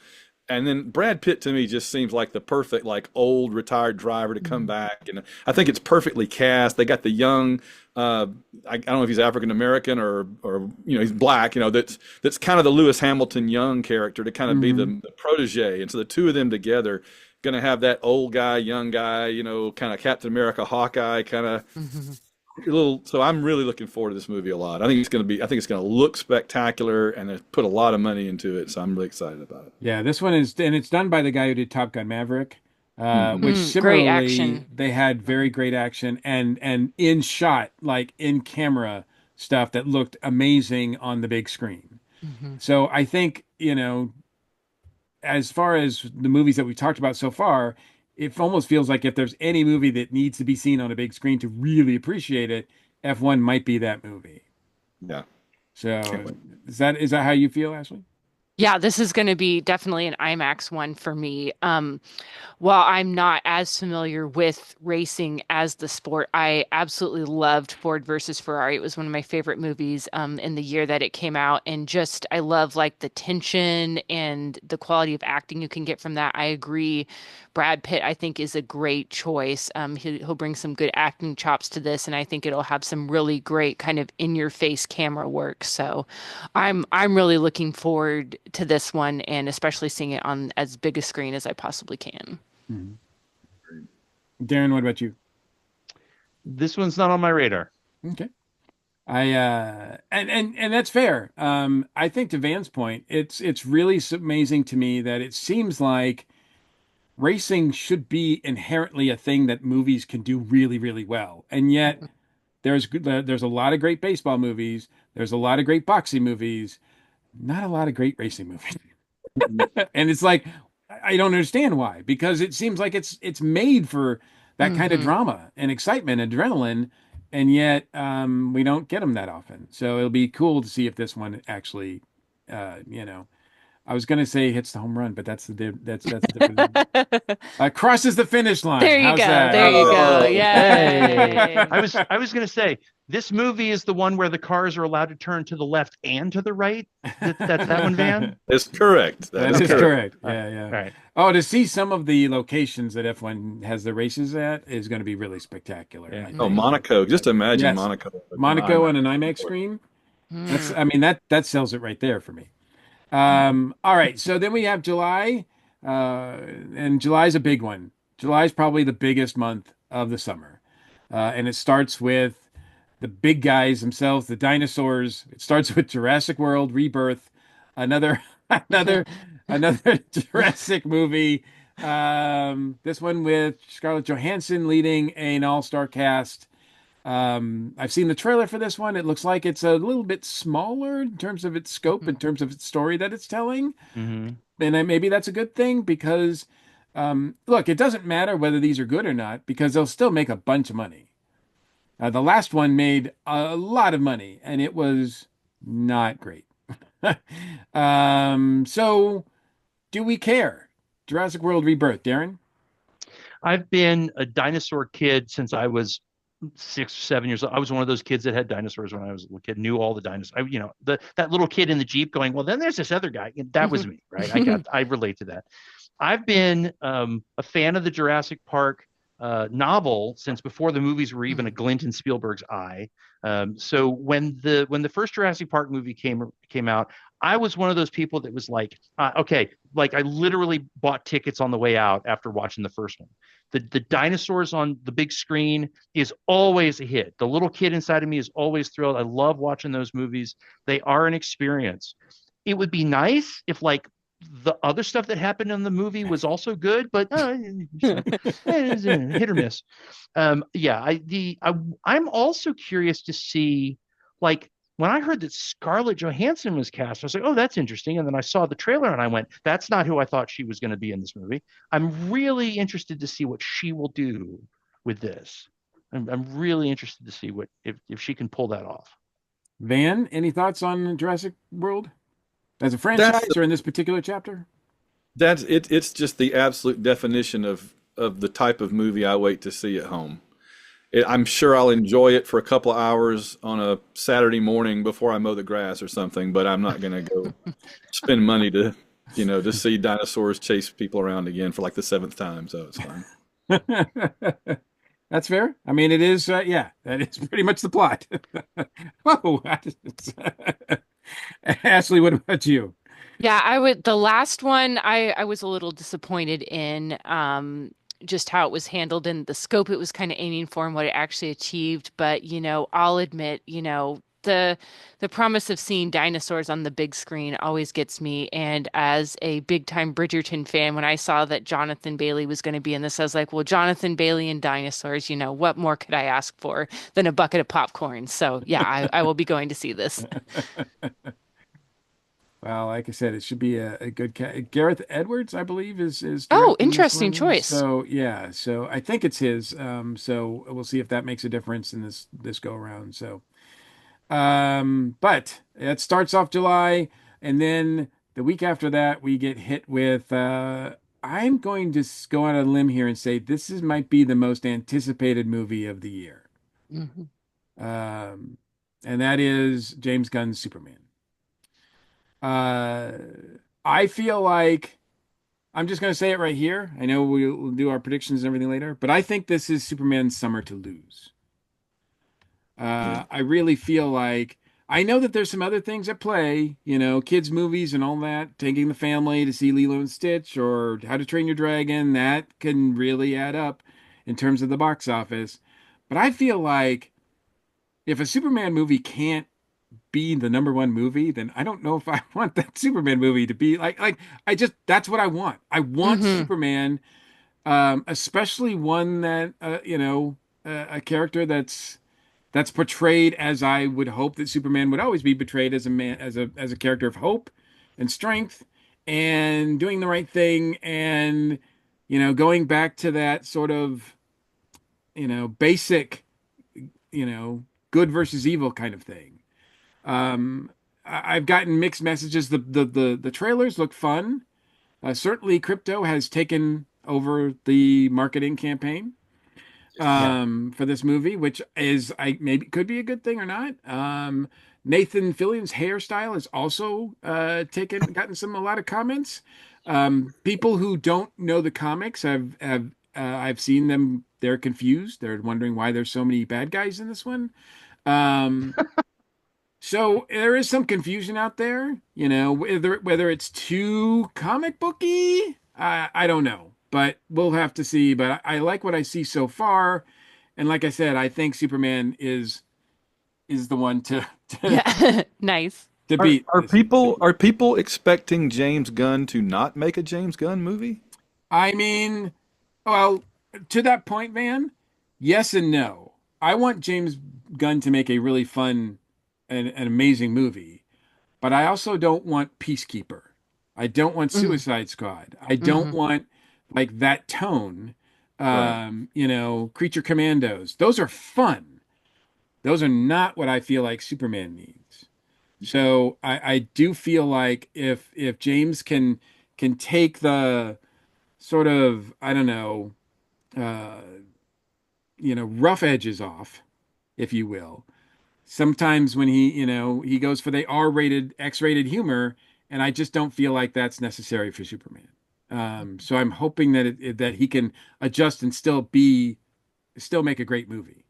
And then Brad Pitt to me just seems like the perfect, like, old retired driver to come back, and I think it's perfectly cast. They got the young, I don't know if he's African American or he's black. That's kind of the Lewis Hamilton young character to kind of be Hmm. the protege, and so the two of them together going to have that old guy, young guy, kind of Captain America, Hawkeye kind of little. So I'm really looking forward to this movie a lot. I think it's going to look spectacular, and they put a lot of money into it, so I'm really excited about it. Yeah, this one is, and it's done by the guy who did Top Gun Maverick, Hmm. which Great similarly action. they had very great action and in shot, like in camera stuff that looked amazing on the big screen. Hmm. So I think, as far as the movies that we've talked about so far, it almost feels like if there's any movie that needs to be seen on a big screen to really appreciate it, F1 might be that movie. Yeah, can't So wait. is that how you feel, Ashley? Yeah, this is going to be definitely an IMAX one for me. While I'm not as familiar with racing as the sport, I absolutely loved Ford versus Ferrari. It was one of my favorite movies in the year that it came out, and just I love like the tension and the quality of acting you can get from that. I agree. Brad Pitt, I think, is a great choice. He'll bring some good acting chops to this, and I think it'll have some really great kind of in-your-face camera work. So, I'm really looking forward to this one, and especially seeing it on as big a screen as I possibly can. Mhm. Darren, what about you? This one's not on my radar. Okay. And that's fair. I think to Van's point, it's really amazing to me that it seems like racing should be inherently a thing that movies can do really, really well. And yet there's a lot of great baseball movies, there's a lot of great boxing movies, not a lot of great racing movies. And it's like I don't understand why, because it seems like it's made for that kind of Hmm. drama and excitement, adrenaline, and yet we don't get them that often. So it'll be cool to see if this one actually, I was gonna say hits the home run, but that's a different. Crosses the finish line. There you How's go. that? There How's you that? go. Oh, Hey, Yay. I was gonna say this movie is the one where the cars are allowed to turn to the left and to the right. That's that one, Van. that's correct. That That is is Okay. correct. correct. All Yeah, yeah. right. Oh, to see some of the locations that F1 has the races at is going to be really spectacular, Yeah. I Oh, think. Monaco. Just imagine Yes. Monaco on Monaco IMAX. on an IMAX screen. Mm. I mean, that sells it right there for me. All right. So then we have July, and July's a big one. July's probably the biggest month of the summer. And it starts with the big guys themselves, the dinosaurs. It starts with Jurassic World Rebirth, another another another Jurassic movie. This one with Scarlett Johansson leading an all-star cast. I've seen the trailer for this one. It looks like it's a little bit smaller in terms of its scope, in terms of its story that it's telling. Hmm. And maybe that's a good thing because, look, it doesn't matter whether these are good or not because they'll still make a bunch of money. The last one made a lot of money and it was not great. So do we care? Jurassic World Rebirth, Darren? I've been a dinosaur kid since I was 6 or 7 years old. I was one of those kids that had dinosaurs when I was a little kid, knew all the dinosaurs. That little kid in the Jeep going, well, then there's this other guy. That was me, right? I relate to that. I've been a fan of the Jurassic Park novel since before the movies were even a glint in Spielberg's eye. So when the first Jurassic Park movie came out, I was one of those people that was like, okay, like I literally bought tickets on the way out after watching the first one. The dinosaurs on the big screen is always a hit. The little kid inside of me is always thrilled. I love watching those movies. They are an experience. It would be nice if like the other stuff that happened in the movie was also good, but hit or miss. Yeah, I'm also curious to see, like, when I heard that Scarlett Johansson was cast, I was like, oh, that's interesting. And then I saw the trailer and I went, that's not who I thought she was going to be in this movie. I'm really interested to see what she will do with this. I'm really interested to see what if she can pull that off. Van, any thoughts on Jurassic World as a That's franchise or in this particular chapter? that's it. It's just the absolute definition of the type of movie I wait to see at home. I'm sure I'll enjoy it for a couple of hours on a Saturday morning before I mow the grass or something, but I'm not going to go spend money to see dinosaurs chase people around again for like the seventh time. So it's fine. That's fair. I mean, it is, yeah, that is pretty much the plot. Oh, Ashley, what about you? Yeah, the last one I was a little disappointed in just how it was handled and the scope it was kind of aiming for and what it actually achieved. But, I'll admit, the promise of seeing dinosaurs on the big screen always gets me. And as a big time Bridgerton fan, when I saw that Jonathan Bailey was going to be in this, I was like, well, Jonathan Bailey and dinosaurs, what more could I ask for than a bucket of popcorn? So yeah, I will be going to see this. Well, like I said, it should be a good Gareth Edwards, I believe, is Oh, directing this interesting one. choice. So yeah, so I think it's his. So we'll see if that makes a difference in this go around. So, but it starts off July, and then the week after that, we get hit with. I'm going to go on a limb here and say might be the most anticipated movie of the year. Mhm. Um, and that is James Gunn's Superman. Uh, I feel like I'm just going to say it right here. I know we'll do our predictions and everything later, but I think this is Superman's summer to lose. Yeah. I really feel like I know that there's some other things at play, kids' movies and all that, taking the family to see Lilo and Stitch or How to Train Your Dragon. That can really add up in terms of the box office. But I feel like if a Superman movie can't be the number one movie, then I don't know if I want that Superman movie to be like I just that's what I want. I want Hmm. Superman, especially one that a character that's portrayed as I would hope that Superman would always be portrayed as a man as a character of hope and strength and doing the right thing and going back to that sort of basic good versus evil kind of thing. I've gotten mixed messages. The trailers look fun. Certainly, crypto has taken over the marketing campaign Yeah. for this movie, which is I maybe could be a good thing or not. Nathan Fillion's hairstyle has also gotten a lot of comments. People who don't know the comics have I've seen them. They're confused. They're wondering why there's so many bad guys in this one. Um, so there is some confusion out there, whether it's too comic booky, I don't know, but we'll have to see. But I like what I see so far, and like I said, I think Superman is the one to Yeah, nice. to Are beat are this. people expecting James Gunn to not make a James Gunn movie? I mean, well, to that point, Van, yes and no. I want James Gunn to make a really fun and an amazing movie. But I also don't want Peacekeeper. I don't want Mm-hmm. Suicide Squad. I don't Mm-hmm. want like that tone. Right. Creature Commandos. Those are fun. Those are not what I feel like Superman needs. So I do feel like if James can take the sort of, I don't know, uh, rough edges off, if you will. Sometimes when he goes for the R-rated, X-rated humor, and I just don't feel like that's necessary for Superman. So I'm hoping that that he can adjust and still make a great movie.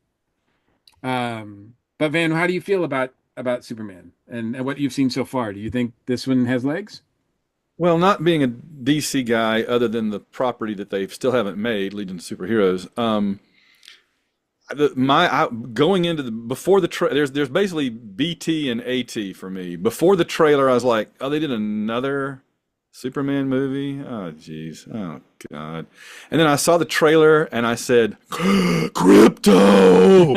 But Van, how do you feel about Superman and what you've seen so far? Do you think this one has legs? Well, not being a DC guy, other than the property that they still haven't made, Legion of Superheroes. Going into the before the there's basically BT and AT for me. Before the trailer, I was like, oh, they did another Superman movie. Oh, jeez. Oh, God. And then I saw the trailer and I said, Crypto.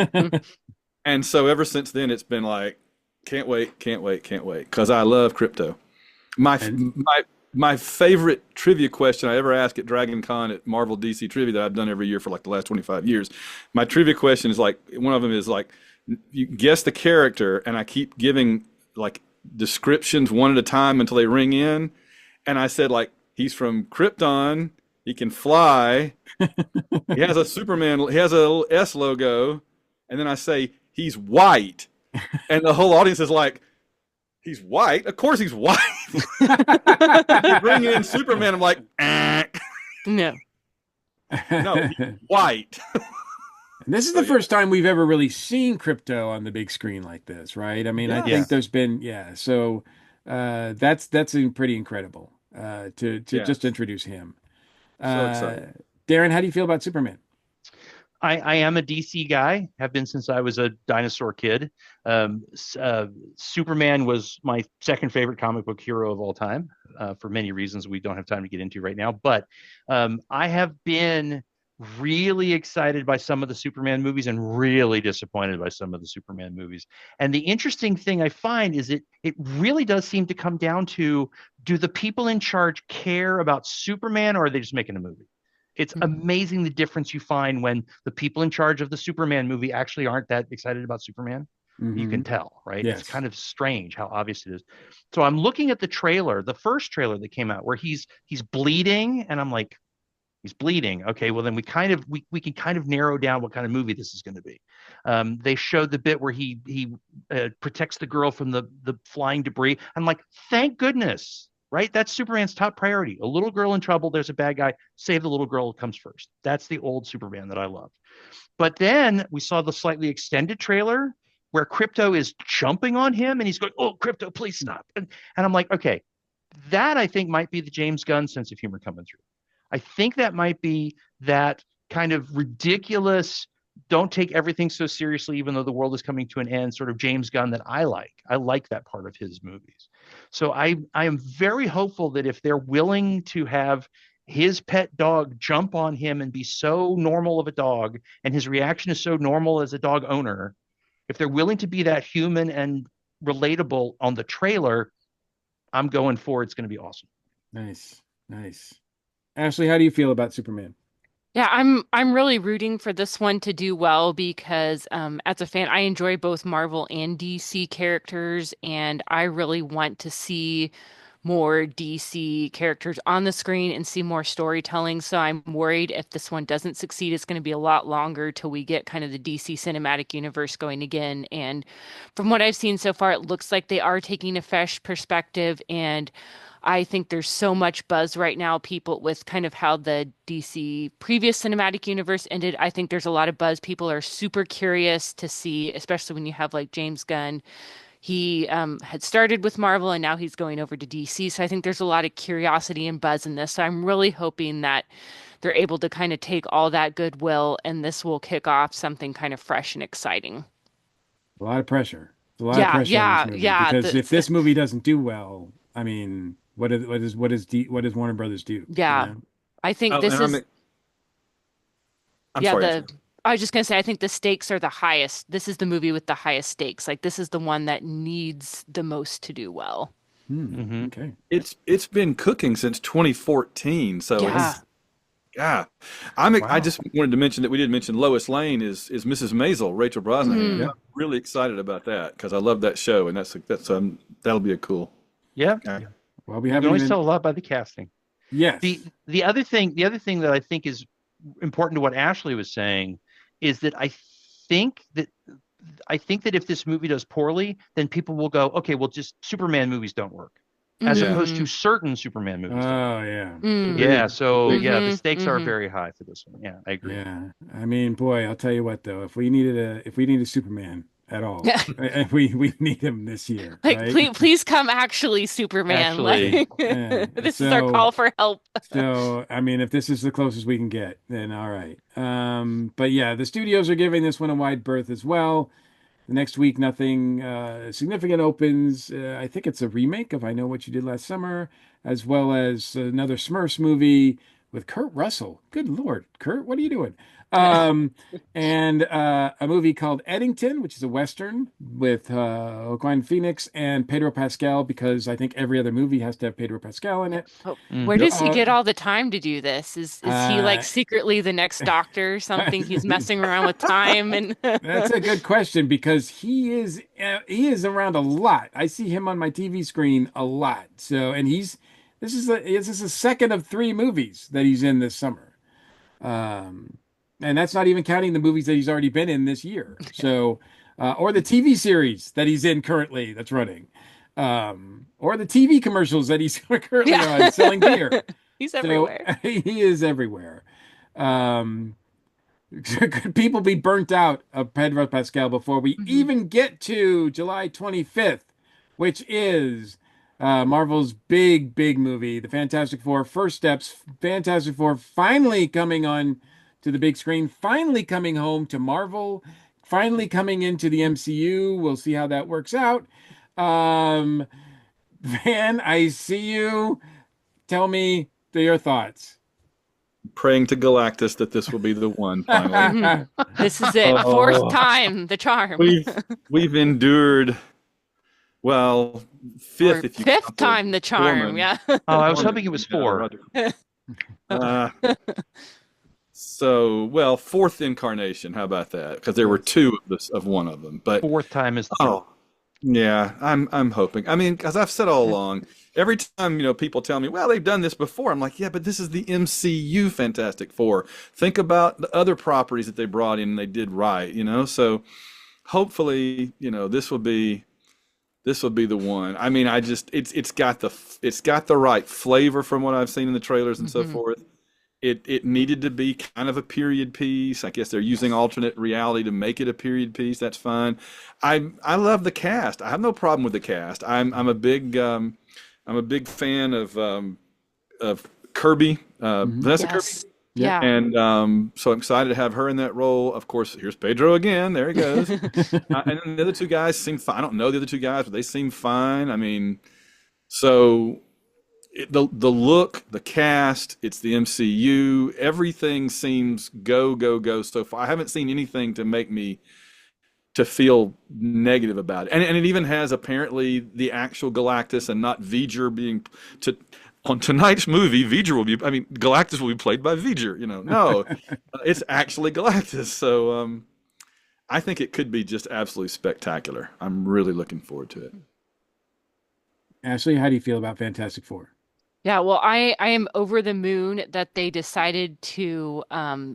And so ever since then, it's been like, can't wait, can't wait, can't wait, because I love crypto. My And my favorite trivia question I ever ask at Dragon Con at Marvel DC Trivia that I've done every year for like the last 25 years. My trivia question is like, one of them is like, you guess the character, and I keep giving like descriptions one at a time until they ring in. And I said like, he's from Krypton, he can fly, he has a Superman, he has a little S logo, and then I say he's white, and the whole audience is like, he's white? Of course he's white. You bring in Superman, I'm like, No. no, he's white. this is So the yeah, first time we've ever really seen Crypto on the big screen like this, right? I mean, I yeah, think there's been, yeah. So that's pretty incredible to yeah. just introduce him. So Uh, excited. Darren, how do you feel about Superman? I am a DC guy, have been since I was a dinosaur kid. Superman was my second favorite comic book hero of all time, for many reasons we don't have time to get into right now. But I have been really excited by some of the Superman movies and really disappointed by some of the Superman movies. And the interesting thing I find is it really does seem to come down to, do the people in charge care about Superman, or are they just making a movie? It's amazing the difference you find when the people in charge of the Superman movie actually aren't that excited about Superman. You Hmm. can tell, right? It's Yes. kind of strange how obvious it is. So I'm looking at the trailer, the first trailer that came out, where he's bleeding, and I'm like, he's bleeding. Okay, well then we can kind of narrow down what kind of movie this is going to be. They showed the bit where he protects the girl from the flying debris. I'm like, thank goodness, right? That's Superman's top priority. A little girl in trouble, there's a bad guy, save the little girl comes first. That's the old Superman that I love. But then we saw the slightly extended trailer where Crypto is jumping on him and he's going, "Oh, Crypto, please stop." And I'm like, okay, that I think might be the James Gunn sense of humor coming through. I think that might be that kind of ridiculous, don't take everything so seriously, even though the world is coming to an end, sort of James Gunn that I like. I like that part of his movies. So I am very hopeful that if they're willing to have his pet dog jump on him and be so normal of a dog, and his reaction is so normal as a dog owner, if they're willing to be that human and relatable on the trailer, I'm going for it's going to be awesome. Nice. Nice. Ashley, how do you feel about Superman? Yeah, I'm really rooting for this one to do well because as a fan, I enjoy both Marvel and DC characters, and I really want to see more DC characters on the screen and see more storytelling. So I'm worried if this one doesn't succeed, it's going to be a lot longer till we get kind of the DC cinematic universe going again. And from what I've seen so far, it looks like they are taking a fresh perspective, and I think there's so much buzz right now, people with kind of how the DC previous cinematic universe ended. I think there's a lot of buzz. People are super curious to see, especially when you have like James Gunn. He had started with Marvel and now he's going over to DC. So I think there's a lot of curiosity and buzz in this. So I'm really hoping that they're able to kind of take all that goodwill and this will kick off something kind of fresh and exciting. A lot of pressure. There's a lot of Yeah, pressure on this yeah, movie yeah. because if this movie doesn't do well, I mean, what does Warner Brothers do? You Yeah. know? I think Oh, this and is I'm Yeah, sorry, Ashley. I was just gonna say, I think the stakes are the highest. This is the movie with the highest stakes. Like this is the one that needs the most to do well. Hmm. Mm-hmm. Okay. It's been cooking since 2014, so Yeah. Yeah, I Wow. just wanted to mention that we did mention Lois Lane is Mrs. Maisel, Rachel Brosnahan. Hmm. Yeah. I'm really excited about that because I love that show, and that's that'll be a cool. Yeah. Yeah. Well, we You can haven't always even. tell a lot by the casting. The Yes. the other thing that I think is important to what Ashley was saying is that think that I think that if this movie does poorly, then people will go, okay, well, just Superman movies don't work, as Yeah. opposed to Hmm. certain Superman movies don't Oh work. yeah. Yeah, Mm. so yeah, the Hmm. stakes are Hmm. very high for this one. Yeah, I agree. Yeah. I mean, boy, I'll tell you what though, if we need a Superman at all, Yeah. we need him this year, Like, right? please come actually, Superman. Like, Actually, Yeah. this is our So call for help. I mean, if this is the closest we can get, then all right. But yeah, the studios are giving this one a wide berth as well. The next week, nothing significant opens. I think it's a remake of I Know What You Did Last Summer, as well as another Smurfs movie with Kurt Russell. Good Lord, Kurt, what are you doing? Um, and a movie called Eddington, which is a Western with Joaquin Phoenix and Pedro Pascal, because I think every other movie has to have Pedro Pascal in Yeah. it. But where hmm does he Uh, get all the time to do this? Is he like uh, secretly the next doctor or something? He's messing around with time and That's a good question because he is around a lot. I see him on my TV screen a lot. So, and this is the second of three movies that he's in this summer. Um, and that's not even counting the movies that he's already been in this year. So, or the TV series that he's in currently that's running, or the TV commercials that he's currently yeah. on selling beer. He's So everywhere. he is everywhere. Um, could people be burnt out of Pedro Pascal before we Hmm. even get to July 25th, which is Marvel's big movie, The Fantastic Four, First Steps, Fantastic Four finally coming on to the big screen, finally coming home to Marvel, finally coming into the MCU. We'll see how that works out. Um, Van, I see you. Tell me your thoughts. Praying to Galactus that this will be the one finally. Hmm. This is it. Fourth Oh, time, the charm. we've endured well Or fifth if you fifth count the time, the charm. Foreman. Yeah. Oh, I was Foreman, hoping it was yeah, four. Roger. Uh, so well, fourth incarnation. How about that? Because there were Yes. two of this of one of them. But Fourth time is the charm. oh, yeah, I'm hoping. I mean, as I've said all along, every time people tell me, well, they've done this before. I'm like, yeah, but this is the MCU Fantastic Four. Think about the other properties that they brought in and they did right. So hopefully, this will be the one. I mean, I just it's got the right flavor from what I've seen in the trailers and so Hmm. forth. It needed to be kind of a period piece. I guess they're using alternate reality to make it a period piece. That's fine. I love the cast. I have no problem with the cast. I'm a big fan of Kirby, Hmm. Vanessa Kirby. Yes. Yep. Yeah. And so I'm excited to have her in that role. Of course, here's Pedro again. There he goes. And then the other two guys seem fine. I don't know the other two guys, but they seem fine. I mean, so the look, the cast, it's the MCU. Everything seems go so far. I haven't seen anything to make me to feel negative about it. And it even has apparently the actual Galactus and not V'ger being to on tonight's movie. Galactus will be played by V'ger. No, it's actually Galactus. So I think it could be just absolutely spectacular. I'm really looking forward to it. Ashley, how do you feel about Fantastic Four? Yeah, well, I am over the moon that they decided to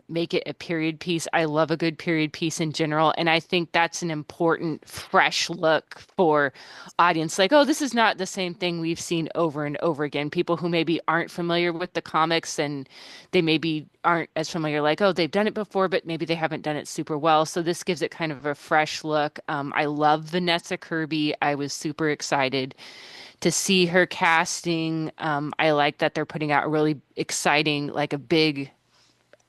make it a period piece. I love a good period piece in general, and I think that's an important fresh look for audience. Like, oh, this is not the same thing we've seen over and over again. People who maybe aren't familiar with the comics and they maybe aren't as familiar, like, oh, they've done it before, but maybe they haven't done it super well. So this gives it kind of a fresh look. I love Vanessa Kirby. I was super excited to see her casting. I like that they're putting out a really exciting, like a big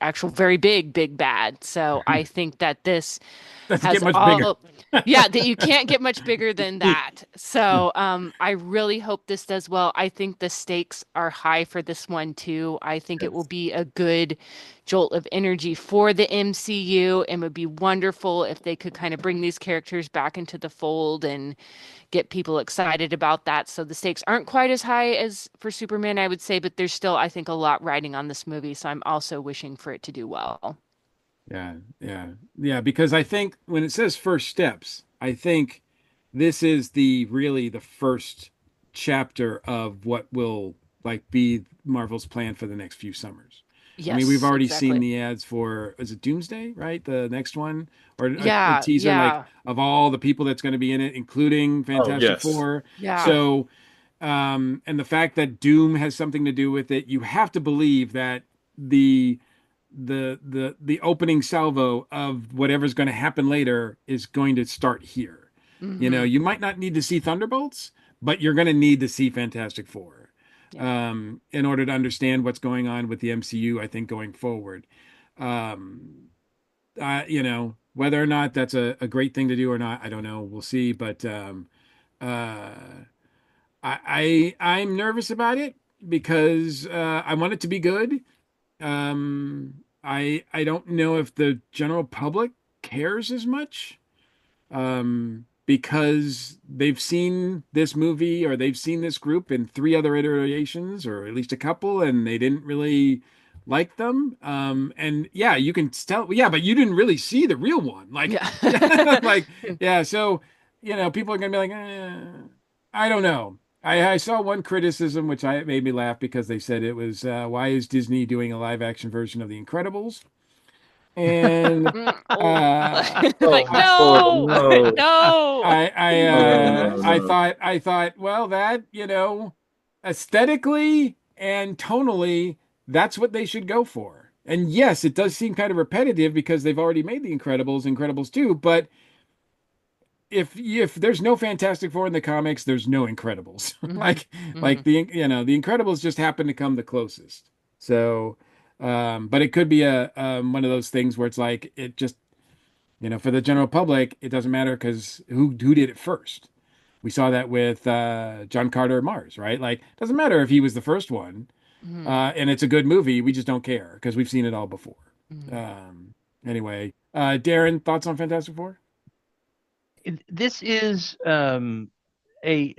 actual very big bad. So I think that this Doesn't get has much bigger. all, yeah, that you can't get much bigger than that. So I really hope this does well. I think the stakes are high for this one too. I think it will Yes. be a good jolt of energy for the MCU, and would be wonderful if they could kind of bring these characters back into the fold and get people excited about that. So the stakes aren't quite as high as for Superman, I would say, but there's still, I think, a lot riding on this movie. So I'm also wishing for it to do well. Yeah, yeah, yeah. Because I think when it says first steps, I think this is the really the first chapter of what will like be Marvel's plan for the next few summers. I mean, we've Yes, already seen exactly. the ads for, is it Doomsday, right? The next one, or a Yeah, teaser like yeah, of all the people that's going to be in it, including Oh, Fantastic yes. Four. yeah. So, and the fact that Doom has something to do with it, you have to believe that the the opening salvo of whatever's going to happen later is going to start here. You know, Hmm. you might not need to see Thunderbolts, but you're going to need to see Fantastic Four Yeah. in order to understand what's going on with the MCU, I think, going forward. Um, you know, whether or not that's a great thing to do or not, I don't know. We'll see. But uh, I'm nervous about it because I want it to be good. I don't know if the general public cares as much because they've seen this movie or they've seen this group in three other iterations or at least a couple, and they didn't really like them. And yeah, you can tell, yeah, but you didn't really see the real one. Like, Yeah. yeah, like, yeah. So, you know, people are gonna be like, I don't know. I saw one criticism which I made me laugh because they said it was why is Disney doing a live action version of The Incredibles? And Oh, uh, like Oh, I, Lord, no, no. no. No, no, no, no. I thought, well, that, you know, aesthetically and tonally, that's what they should go for. And yes, it does seem kind of repetitive because they've already made The Incredibles, Incredibles 2, but if there's no Fantastic Four in the comics, there's no Incredibles. Hmm. Like Hmm. the you know the Incredibles just happen to come the closest. So, but it could be a one of those things where it's like it just you know for the general public it doesn't matter because who did it first. We saw that with John Carter Mars, right? Like doesn't matter if he was the first one, Hmm. and it's a good movie. We just don't care because we've seen it all before. Hmm. Um, anyway, Darren, thoughts on Fantastic Four? This is a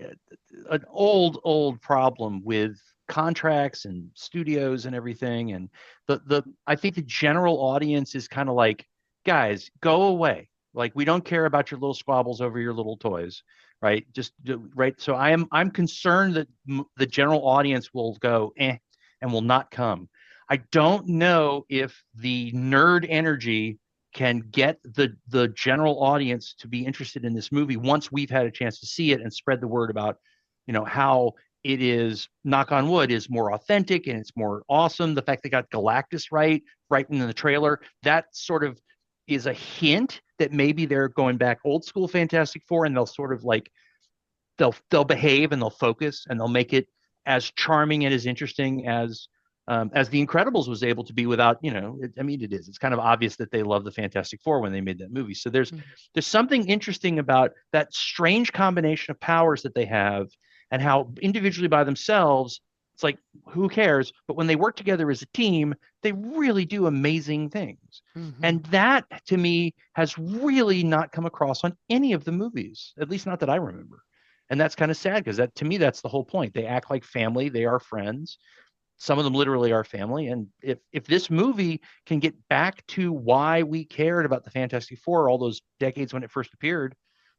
an old problem with contracts and studios and everything. And the I think the general audience is kind of like, guys, go away. Like we don't care about your little squabbles over your little toys, right? Just right. So I'm concerned that the general audience will go and will not come. I don't know if the nerd energy can get the general audience to be interested in this movie once we've had a chance to see it and spread the word about how it is, knock on wood, is more authentic and it's more awesome. The fact they got Galactus right in the trailer, that sort of is a hint that maybe they're going back old school Fantastic Four, and they'll sort of like they'll behave and they'll focus and they'll make it as charming and as interesting as the Incredibles was able to be without, I mean, it is. It's kind of obvious that they love the Fantastic Four when they made that movie. So there's something interesting about that strange combination of powers that they have, and how individually by themselves, it's like who cares? But when they work together as a team, they really do amazing things. Hmm. And that to me has really not come across on any of the movies, at least not that I remember. And that's kind of sad because that to me that's the whole point. They act like family, they are friends, some of them literally are family. And if this movie can get back to why we cared about the Fantastic Four all those decades when it first appeared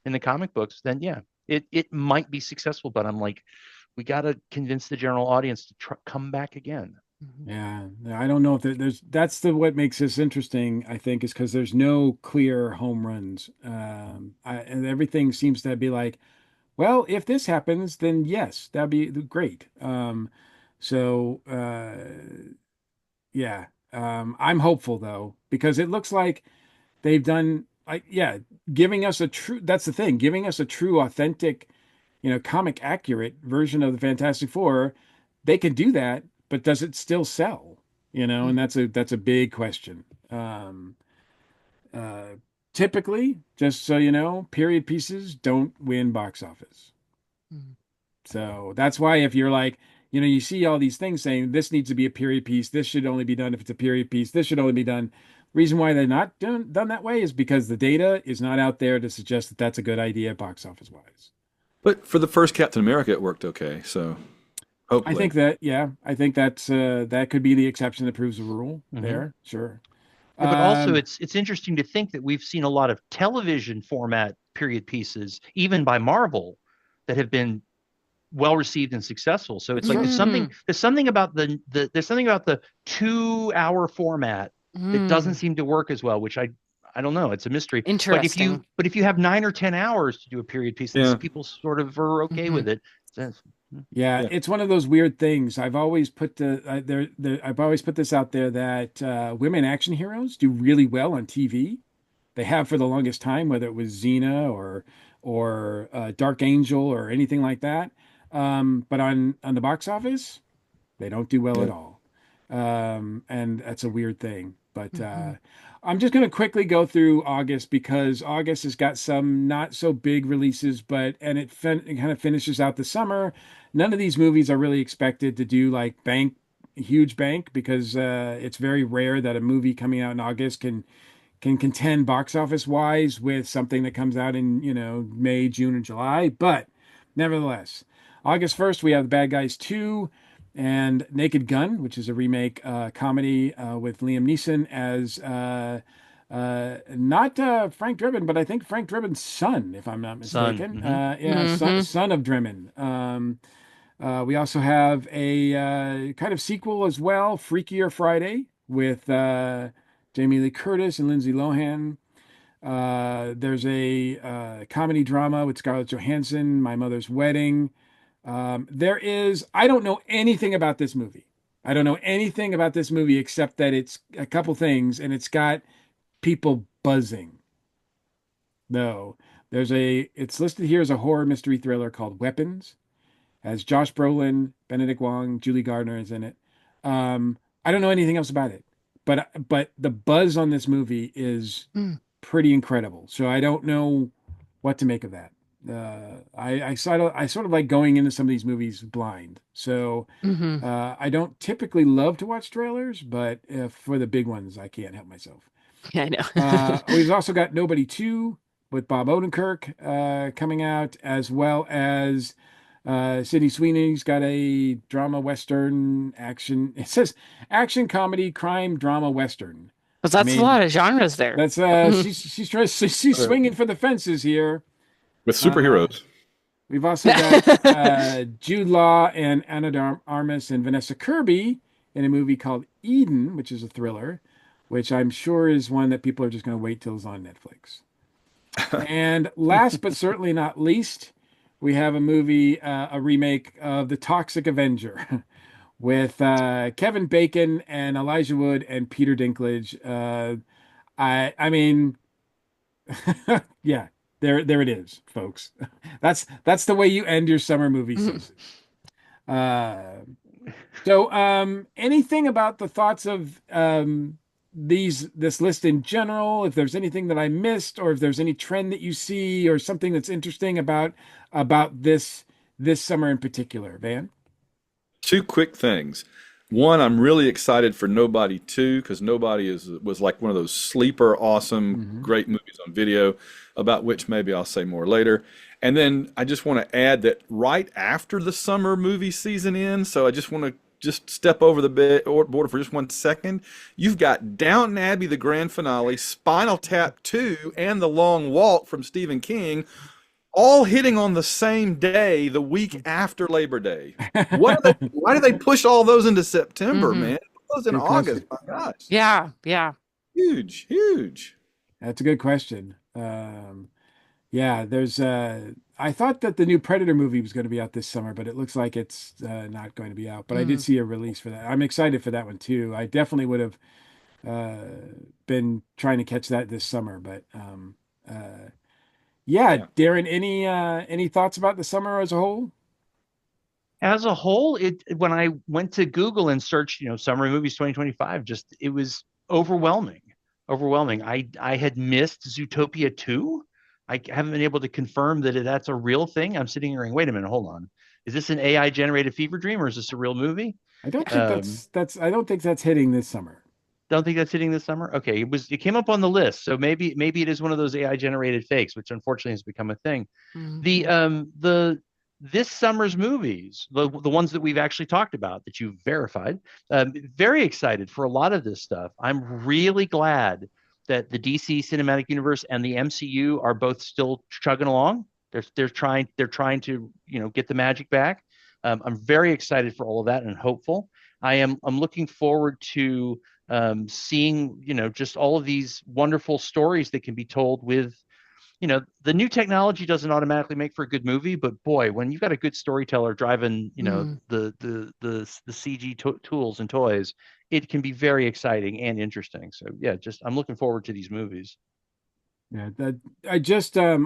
in the comic books, then yeah, it might be successful. But I'm like, we got to convince the general audience to come back again. Hmm. Yeah, I don't know if there's that's the what makes this interesting, I think, is because there's no clear home runs. And everything seems to be like, well, if this happens, then yes, that'd be great. So yeah, I'm hopeful though, because it looks like they've done like yeah, giving us a true that's the thing, giving us a true authentic, you know, comic accurate version of the Fantastic Four. They can do that, but does it still sell? and that's a big question. Uh, Typically, just so you know, period pieces don't win box office. Mhm. So that's why if you're like, you see all these things saying this needs to be a period piece, this should only be done if it's a period piece, this should only be done. Reason why they're not done that way is because the data is not out there to suggest that that's a good idea box office wise. But for the first Captain America, it worked okay. So I hopefully, think that, yeah, I think that could be the exception that proves the rule Hmm. there. Sure. Yeah, but also Um, it's interesting to think that we've seen a lot of television format period pieces, even by Marvel, that have been well received and successful. So it's that's like right. there's something about there's something about the 2 hour format that doesn't Mm. seem to work as well, which I don't know. It's a mystery. Interesting. But if you have 9 or 10 hours to do a period piece, yeah. people sort of are okay Hmm. with it. Yeah, Yeah. it's one of those weird things. I've always put I've always put this out there that women action heroes do really well on TV. They have for the longest time, whether it was Xena or Dark Angel or anything like that. But on the box office, they don't do well at Yeah. all. And that's a weird thing. But Hmm. I'm just going to quickly go through August because August has got some not so big releases, and it kind of finishes out the summer. None of these movies are really expected to do like huge bank because it's very rare that a movie coming out in August can contend box office wise with something that comes out in, May, June, or July. But nevertheless, August 1st, we have The Bad Guys 2 and Naked Gun, which is a remake comedy with Liam Neeson as not Frank Drebin, but I think Frank Drebin's son, if I'm not Son. mistaken. Hmm. Yeah, Hmm. son of Drebin. We also have a kind of sequel as well, Freakier Friday, with Jamie Lee Curtis and Lindsay Lohan. There's a comedy drama with Scarlett Johansson, My Mother's Wedding. I don't know anything about this movie. I don't know anything about this movie except that it's a couple things and it's got people buzzing. No, it's listed here as a horror mystery thriller called Weapons, has Josh Brolin, Benedict Wong, Julie Gardner is in it. I don't know anything else about it, but the buzz on this movie is pretty incredible. So I don't know what to make of that. I sort of like going into some of these movies blind. So Hmm. I don't typically love to watch trailers, but for the big ones, I can't help myself. Yeah, I know. We've also got Nobody 2 with Bob Odenkirk coming out, as well as Sydney Sweeney's got a drama western action. It says action comedy crime drama western. 'Cause I that's a mean, lot of genres there. that's Mhm. she's Uh, swinging for the fences here. with Uh, superheroes. we've also got Jude Law and Anna de Armas and Vanessa Kirby in a movie called Eden, which is a thriller, which I'm sure is one that people are just going to wait till it's on Netflix. And last but certainly not least, we have a movie, a remake of The Toxic Avenger with Kevin Bacon and Elijah Wood and Peter Dinklage. I mean, yeah, there it is, folks. That's the way you end your summer movie season. Uh, anything about the thoughts of this list in general? If there's anything that I missed, or if there's any trend that you see, or something that's interesting about this summer in particular, Van? Two quick things. One, I'm really excited for Nobody 2 because Nobody was like one of those sleeper, awesome, Hmm. great movies on video, about which maybe I'll say more later. And then I just want to add that right after the summer movie season ends, so I just want to just step over the border for just 1 second. You've got Downton Abbey, the grand finale, Spinal Tap 2, and The Long Walk from Stephen King all hitting on the same day, the week after Labor Day. Why do they push all those into September, Hmm. man? Put those in Good question. August. My gosh. Yeah, yeah. Huge, huge. That's a good question. Yeah, I thought that the new Predator movie was going to be out this summer, but it looks like it's not going to be out. But I did Mm. see a release for that. I'm excited for that one too. I definitely would have uh, been trying to catch that this summer, but yeah, Yeah. Darren, any thoughts about the summer as a whole? As a whole, it when I went to Google and searched, summer movies 2025, just it was overwhelming. Overwhelming. I had missed Zootopia 2. I haven't been able to confirm that that's a real thing. I'm sitting here going, wait a minute, hold on. Is this an AI generated fever dream or is this a real movie? I don't think Um, I don't think that's hitting this summer. don't think that's hitting this summer. Okay, it came up on the list, so maybe it is one of those AI generated fakes, which unfortunately has become a thing. The Mhm. um the this summer's movies, the ones that we've actually talked about that you've verified, very excited for a lot of this stuff. I'm really glad that the DC Cinematic Universe and the MCU are both still chugging along. They're trying to get the magic back. I'm very excited for all of that and hopeful. I'm looking forward to seeing just all of these wonderful stories that can be told with the new technology doesn't automatically make for a good movie, but boy, when you've got a good storyteller driving, Mm. the CG tools and toys, it can be very exciting and interesting. So yeah, just I'm looking forward to these movies. Yeah, that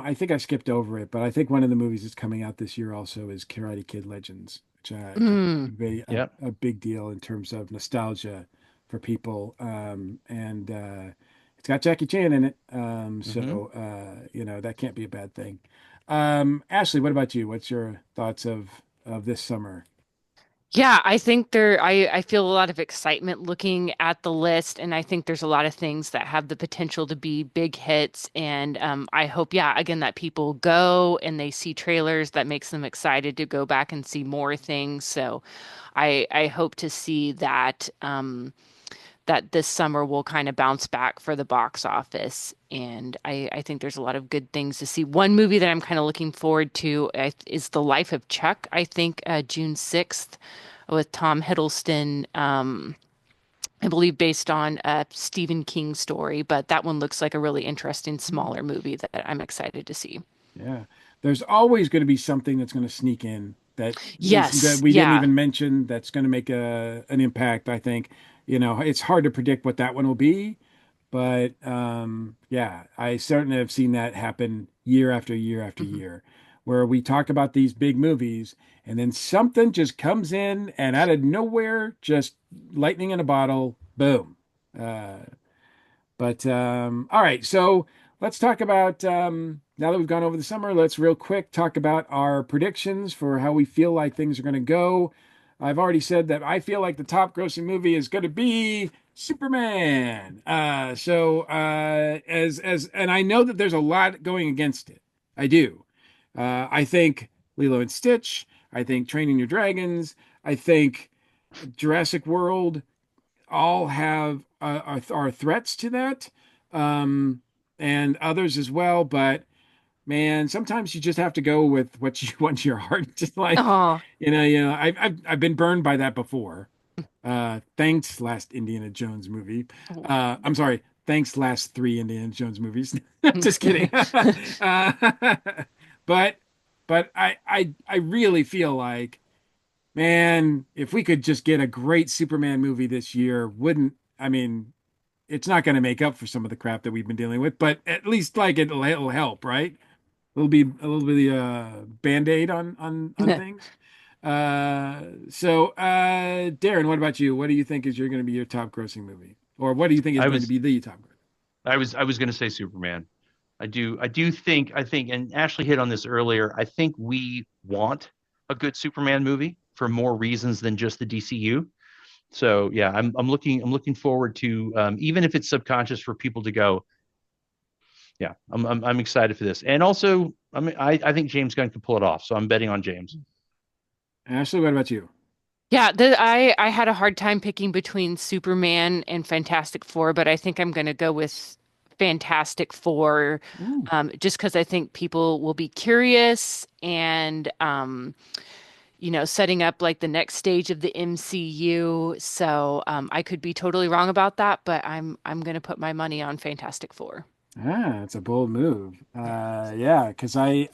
I think I skipped over it, but I think one of the movies that's coming out this year also is Karate Kid Legends, which I think Mm. would be Yeah. a big deal in terms of nostalgia for people. And it's got Jackie Chan in it. Hmm. That can't be a bad thing. Ashley, what about you? What's your thoughts of this summer? Yeah, I feel a lot of excitement looking at the list, and I think there's a lot of things that have the potential to be big hits. And I hope, yeah, again, that people go and they see trailers that makes them excited to go back and see more things. So I hope to see that this summer will kind of bounce back for the box office. And I think there's a lot of good things to see. One movie that I'm kind of looking forward to is The Life of Chuck, I think June 6th with Tom Hiddleston. I believe based on a Stephen King story, but that one looks like a really interesting smaller movie that I'm excited to see. Yeah. There's always going to be something that's going to sneak in that Yes, we didn't yeah. even mention that's going to make an impact, I think. It's hard to predict what that one will be, but yeah, I certainly have seen that happen year after year after Mhm. year, where we talk about these big movies and then something just comes in and out of nowhere, just lightning in a bottle, boom. Uh, but all right, so let's talk about now that we've gone over the summer, let's real quick talk about our predictions for how we feel like things are going to go. I've already said that I feel like the top grossing movie is going to be Superman. As and I know that there's a lot going against it. I do. I think Lilo and Stitch. I think Training Your Dragons. I think Jurassic World all have are threats to that, um, and others as well. But man, sometimes you just have to go with what you want your heart to like. Oh, I've been burned by that before. Thanks, last Indiana Jones movie. I'm sorry. Thanks, last three Indiana Jones movies. Just kidding. uh, but I really feel like, man, if we could just get a great Superman movie this year, wouldn't, I mean, it's not going to make up for some of the crap that we've been dealing with, but at least like it'll help, right? A little bit band-aid on things. Darren, what about you? What do you think is going to be your top grossing movie? Or what do you think is I going to was be the top grossing? I was going to say Superman. I think, and Ashley hit on this earlier. I think we want a good Superman movie for more reasons than just the DCU. So yeah, I'm looking forward to even if it's subconscious for people to go, yeah, I'm excited for this. And also, I think James Gunn can pull it off. So I'm betting on James. Ashley, what about you? yeah, I had a hard time picking between Superman and Fantastic Four, but I think I'm going to go with Fantastic Four, Ooh. just because I think people will be curious and setting up like the next stage of the MCU. So I could be totally wrong about that, but I'm going to put my money on Fantastic Four. Ah, it's a bold move. Yeah, because I,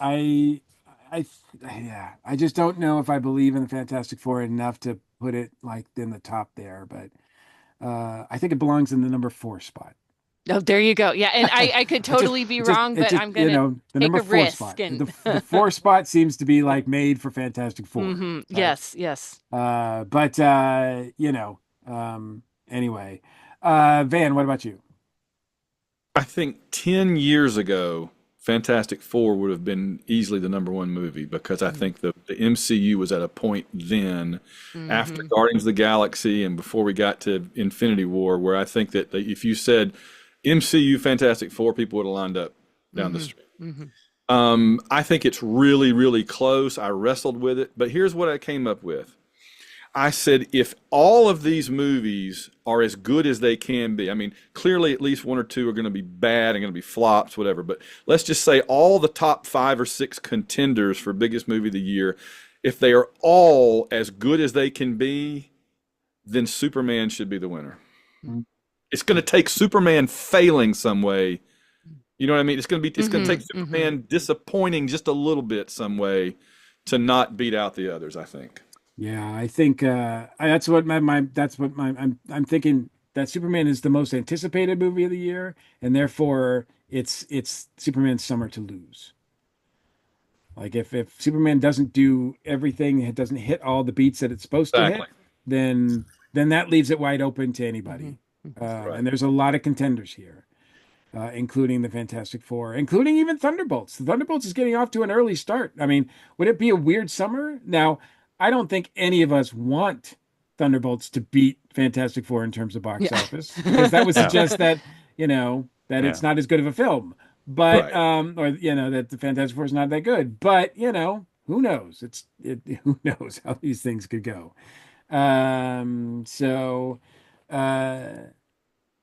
yeah, I just don't know if I believe in the Fantastic Four enough to put it like in the top there, but I think it belongs in the number four spot. Oh, there you go. Yeah, and I could totally be wrong, It but just, I'm gonna the take number a four spot. risk and The four spot seems to be like made for Fantastic Four, right? yes, yes. But anyway, Van, what about you? I think 10 years ago, Fantastic Four would have been easily the number one movie because I think the MCU was at a point then, after Mm-hmm. Guardians of the Galaxy and before we got to Infinity War, where I think that if you said MCU Fantastic Four, people would have lined up down the Mm-hmm. street. Mm-hmm. I think it's really, really close. I wrestled with it, but here's what I came up with. I said, if all of these movies are as good as they can be, I mean, clearly at least one or two are going to be bad and going to be flops, whatever, but let's just say all the top 5 or 6 contenders for biggest movie of the year, if they are all as good as they can be, then Superman should be the winner. Mm. It's going to take Superman failing some way. You know what I mean? It's going to take Mm-hmm. Mm-hmm. Superman disappointing just a little bit some way to not beat out the others, I think. Yeah, I think that's what I'm thinking that Superman is the most anticipated movie of the year, and therefore it's Superman's summer to lose. Like if Superman doesn't do everything, it doesn't hit all the beats that it's supposed to hit, Exactly. then that leaves it wide open to anybody. Mm-hmm. Right. And there's a lot of contenders here, including the Fantastic Four, including even Thunderbolts. The Thunderbolts is getting off to an early start. I mean, would it be a weird summer? Now, I don't think any of us want Thunderbolts to beat Fantastic Four in terms of box Yeah. office, because that would No. suggest that, that Yeah. it's not as good of a film. But Right. or that the Fantastic Four is not that good. But, who knows? Who knows how these things could go. So I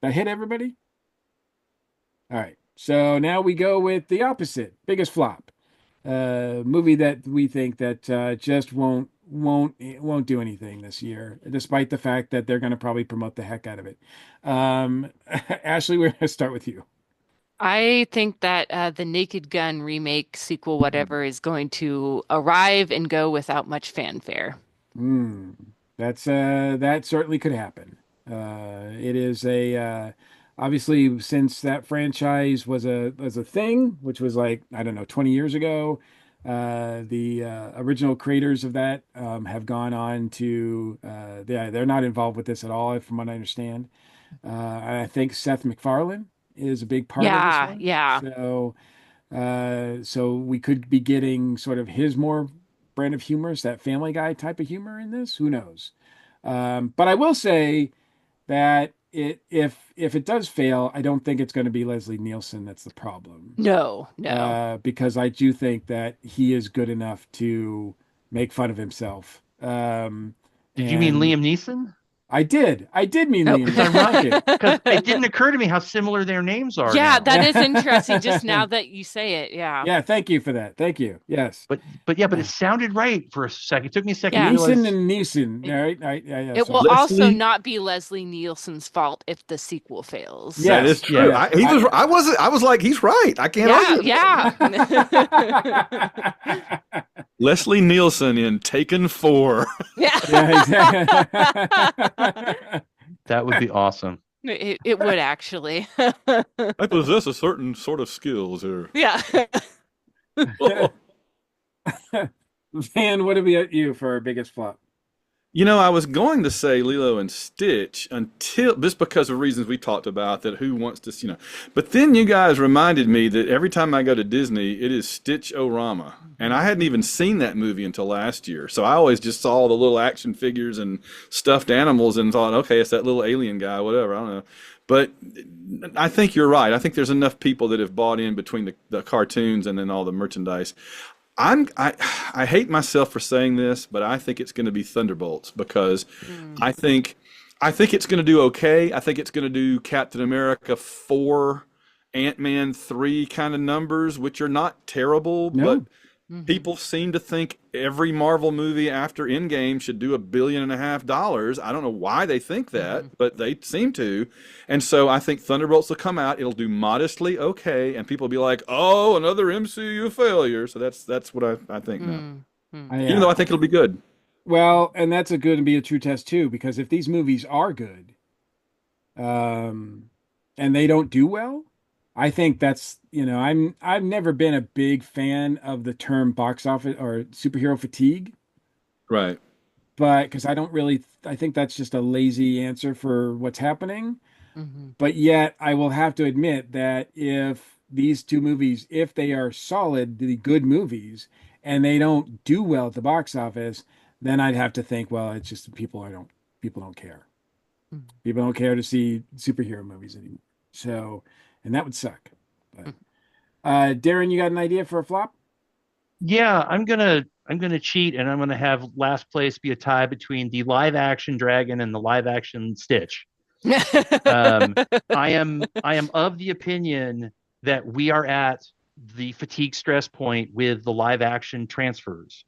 hit everybody. All right. So now we go with the opposite, biggest flop. Movie that we think that just won't do anything this year, despite the fact that they're going to probably promote the heck out of it. Ashley, we're going to start with you. I think that the Naked Gun remake, sequel, whatever, is going to arrive and go without much fanfare. Hmm. That certainly could happen. It is a obviously since that franchise was a thing, which was like I don't know 20 years ago. The original creators of that have gone on to they're not involved with this at all, from what I understand. And I think Seth MacFarlane is a big part of this Yeah, one. yeah. So we could be getting sort of his more brand of humor, is that Family Guy type of humor in this. Who knows? But I will say that if it does fail, I don't think it's going to be Leslie Nielsen that's the problem. No, no. Because I do think that he is good enough to make fun of himself. Did you mean And Liam Neeson? I did mean Oh. Liam It's Neeson. Thank ironic you. because it didn't occur to me how similar their names are Yeah, now. that is interesting just now that you say it. Yeah. Yeah, thank you for that. Thank you. Yes. But it sounded right for a second. It took me a second to Yeah. Neeson realize. and Neeson. It, All right. Yeah. it So will also Leslie, not be Leslie Nielsen's fault if the sequel fails. that is yes, true. Yeah. yes. I was like, he's right. I can't Yeah, argue. yeah. Leslie Nielsen in Taken 4. Yeah. Yeah, exactly. That would be awesome. It would actually. I possess a certain sort of skills here. Yeah. Van, what have we at you for our biggest flop? I was going to say Lilo and Stitch until just because of reasons we talked about that who wants to. But then you guys reminded me that every time I go to Disney, it is Stitch-O-Rama. And I hadn't even seen that movie until last year. So I always just saw the little action figures and stuffed animals and thought, okay, it's that little alien guy, whatever. I don't know. But I think you're right. I think there's enough people that have bought in between the cartoons and then all the merchandise. I hate myself for saying this, but I think it's going to be Thunderbolts because I think it's going to do okay. I think it's going to do Captain America 4, Ant-Man 3 kind of numbers, which are not terrible, No. but people seem to think every Marvel movie after Endgame should do $1.5 billion. I don't know why they think that, but they seem to. And so I think Thunderbolts will come out. It'll do modestly okay, and people will be like, "Oh, another MCU failure." So that's what I think now. Even though I think it'll be good. Well, and that's going to be a true test too, because if these movies are good, um, and they don't do well, I think that's, I've never been a big fan of the term box office or superhero fatigue, Right. but because I think that's just a lazy answer for what's happening. Hmm. But yet, I will have to admit that if these two movies, if they are solid, the good movies, and they don't do well at the box office, then I'd have to think, well, it's just people don't care. People don't care to see superhero movies anymore. So, and that would suck. But Darren, you got an idea for a flop? Yeah, I'm gonna cheat and I'm gonna have last place be a tie between the live action dragon and the live action Stitch. Um, I am of the opinion that we are at the fatigue stress point with the live action transfers.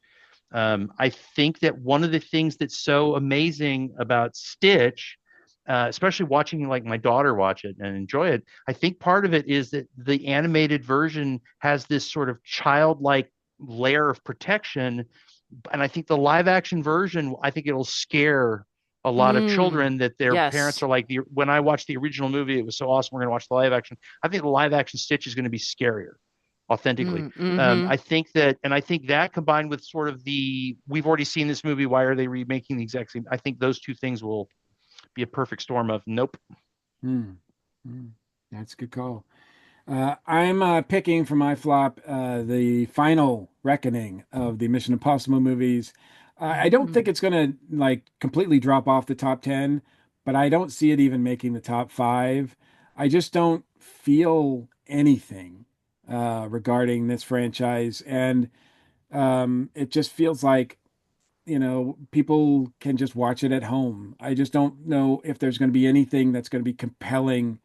I think that one of the things that's so amazing about Stitch, especially watching like my daughter watch it and enjoy it, I think part of it is that the animated version has this sort of childlike layer of protection, and I think the live action version, I think it'll scare a lot of Mm, children that their parents yes. are like, when I watched the original movie, it was so awesome. We're going to watch the live action. I think the live action Stitch is going to be scarier authentically. Mm-hmm. I think that combined with sort of we've already seen this movie. Why are they remaking the exact same? I think those two things will be a perfect storm of nope. Hmm. Hmm. That's a good call. I'm picking for my flop the final reckoning of the Mission Impossible movies. I don't think Mm. it's going to like completely drop off the top 10, but I don't see it even making the top five. I just don't feel anything regarding this franchise. And it just feels like, people can just watch it at home. I just don't know if there's going to be anything that's going to be compelling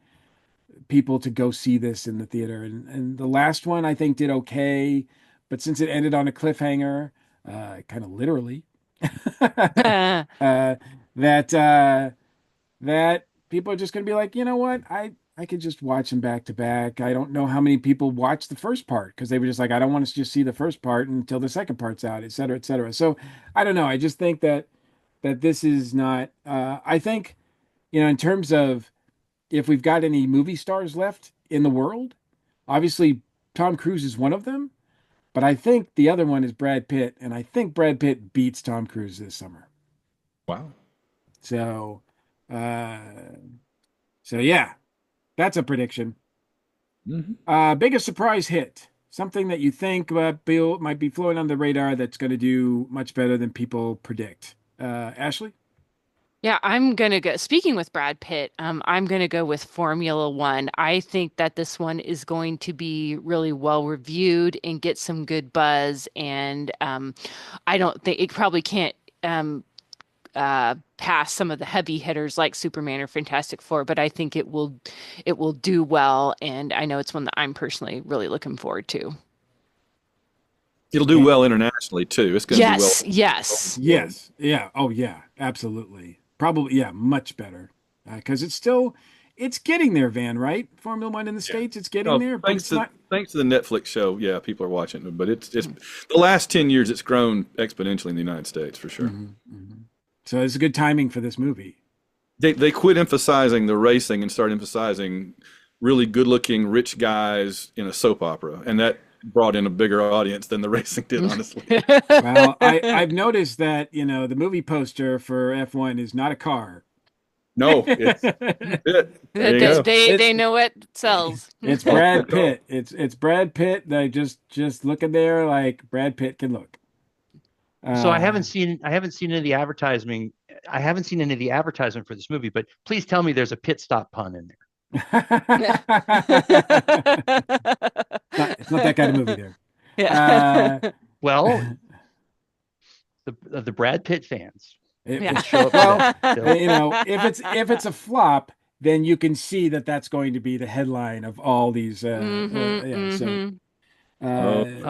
people to go see this in the theater. And the last one I think did okay, but since it ended on a cliffhanger, kind of literally, uh, that that people are just going to be like, you know what, I could just watch them back to back. I don't know how many people watched the first part because they were just like, I don't want to just see the first part until the second part's out, et cetera, et cetera. So I don't know. I just think that this is not. I think in terms of if we've got any movie stars left in the world, obviously Tom Cruise is one of them, but I think the other one is Brad Pitt, and I think Brad Pitt beats Tom Cruise this summer. Wow. So, uh, so yeah, that's a prediction. Hmm. Biggest surprise hit, something that you think Bill might be flowing on the radar that's going to do much better than people predict. Ashley? Yeah, I'm gonna go. Speaking with Brad Pitt, I'm gonna go with Formula One. I think that this one is going to be really well reviewed and get some good buzz. And I don't think it probably can't pass some of the heavy hitters like Superman or Fantastic Four, but I think it will do well. And I know it's one that I'm personally really looking forward to. It'll do And well internationally too. It's going to do well Yes, yes. world. yes, yeah, oh yeah, absolutely, probably, yeah, much better because it's getting there, Van, right? Formula One in the Yeah. States, it's getting No, there, but it's not. thanks to the Netflix show, yeah, people are watching it. But it's the last 10 years, it's grown exponentially in the United States for sure. Mhm, mhm. So it's a good timing for this movie. They quit emphasizing the racing and started emphasizing really good looking rich guys in a soap opera, and that brought in a bigger audience than the racing did, honestly. Well, I've noticed that, the movie poster for F1 is not a car. No, it's it. There That you They, go. they It's they know what sells. it's Oh, good Brad call. Pitt. It's Brad Pitt. They just looking there like Brad Pitt can look. So Uh, I haven't seen any of the advertising. I haven't seen any of the advertisement for this movie, but please tell me there's a pit stop pun in there. it's not that kind of movie there. Uh, Yeah. Well, the Brad Pitt fans Yeah. will show up for well, that. They'll if it's a flop, then you can see that that's going to be the headline of all these. Yeah. So, Mm-hmm. Oh, uh,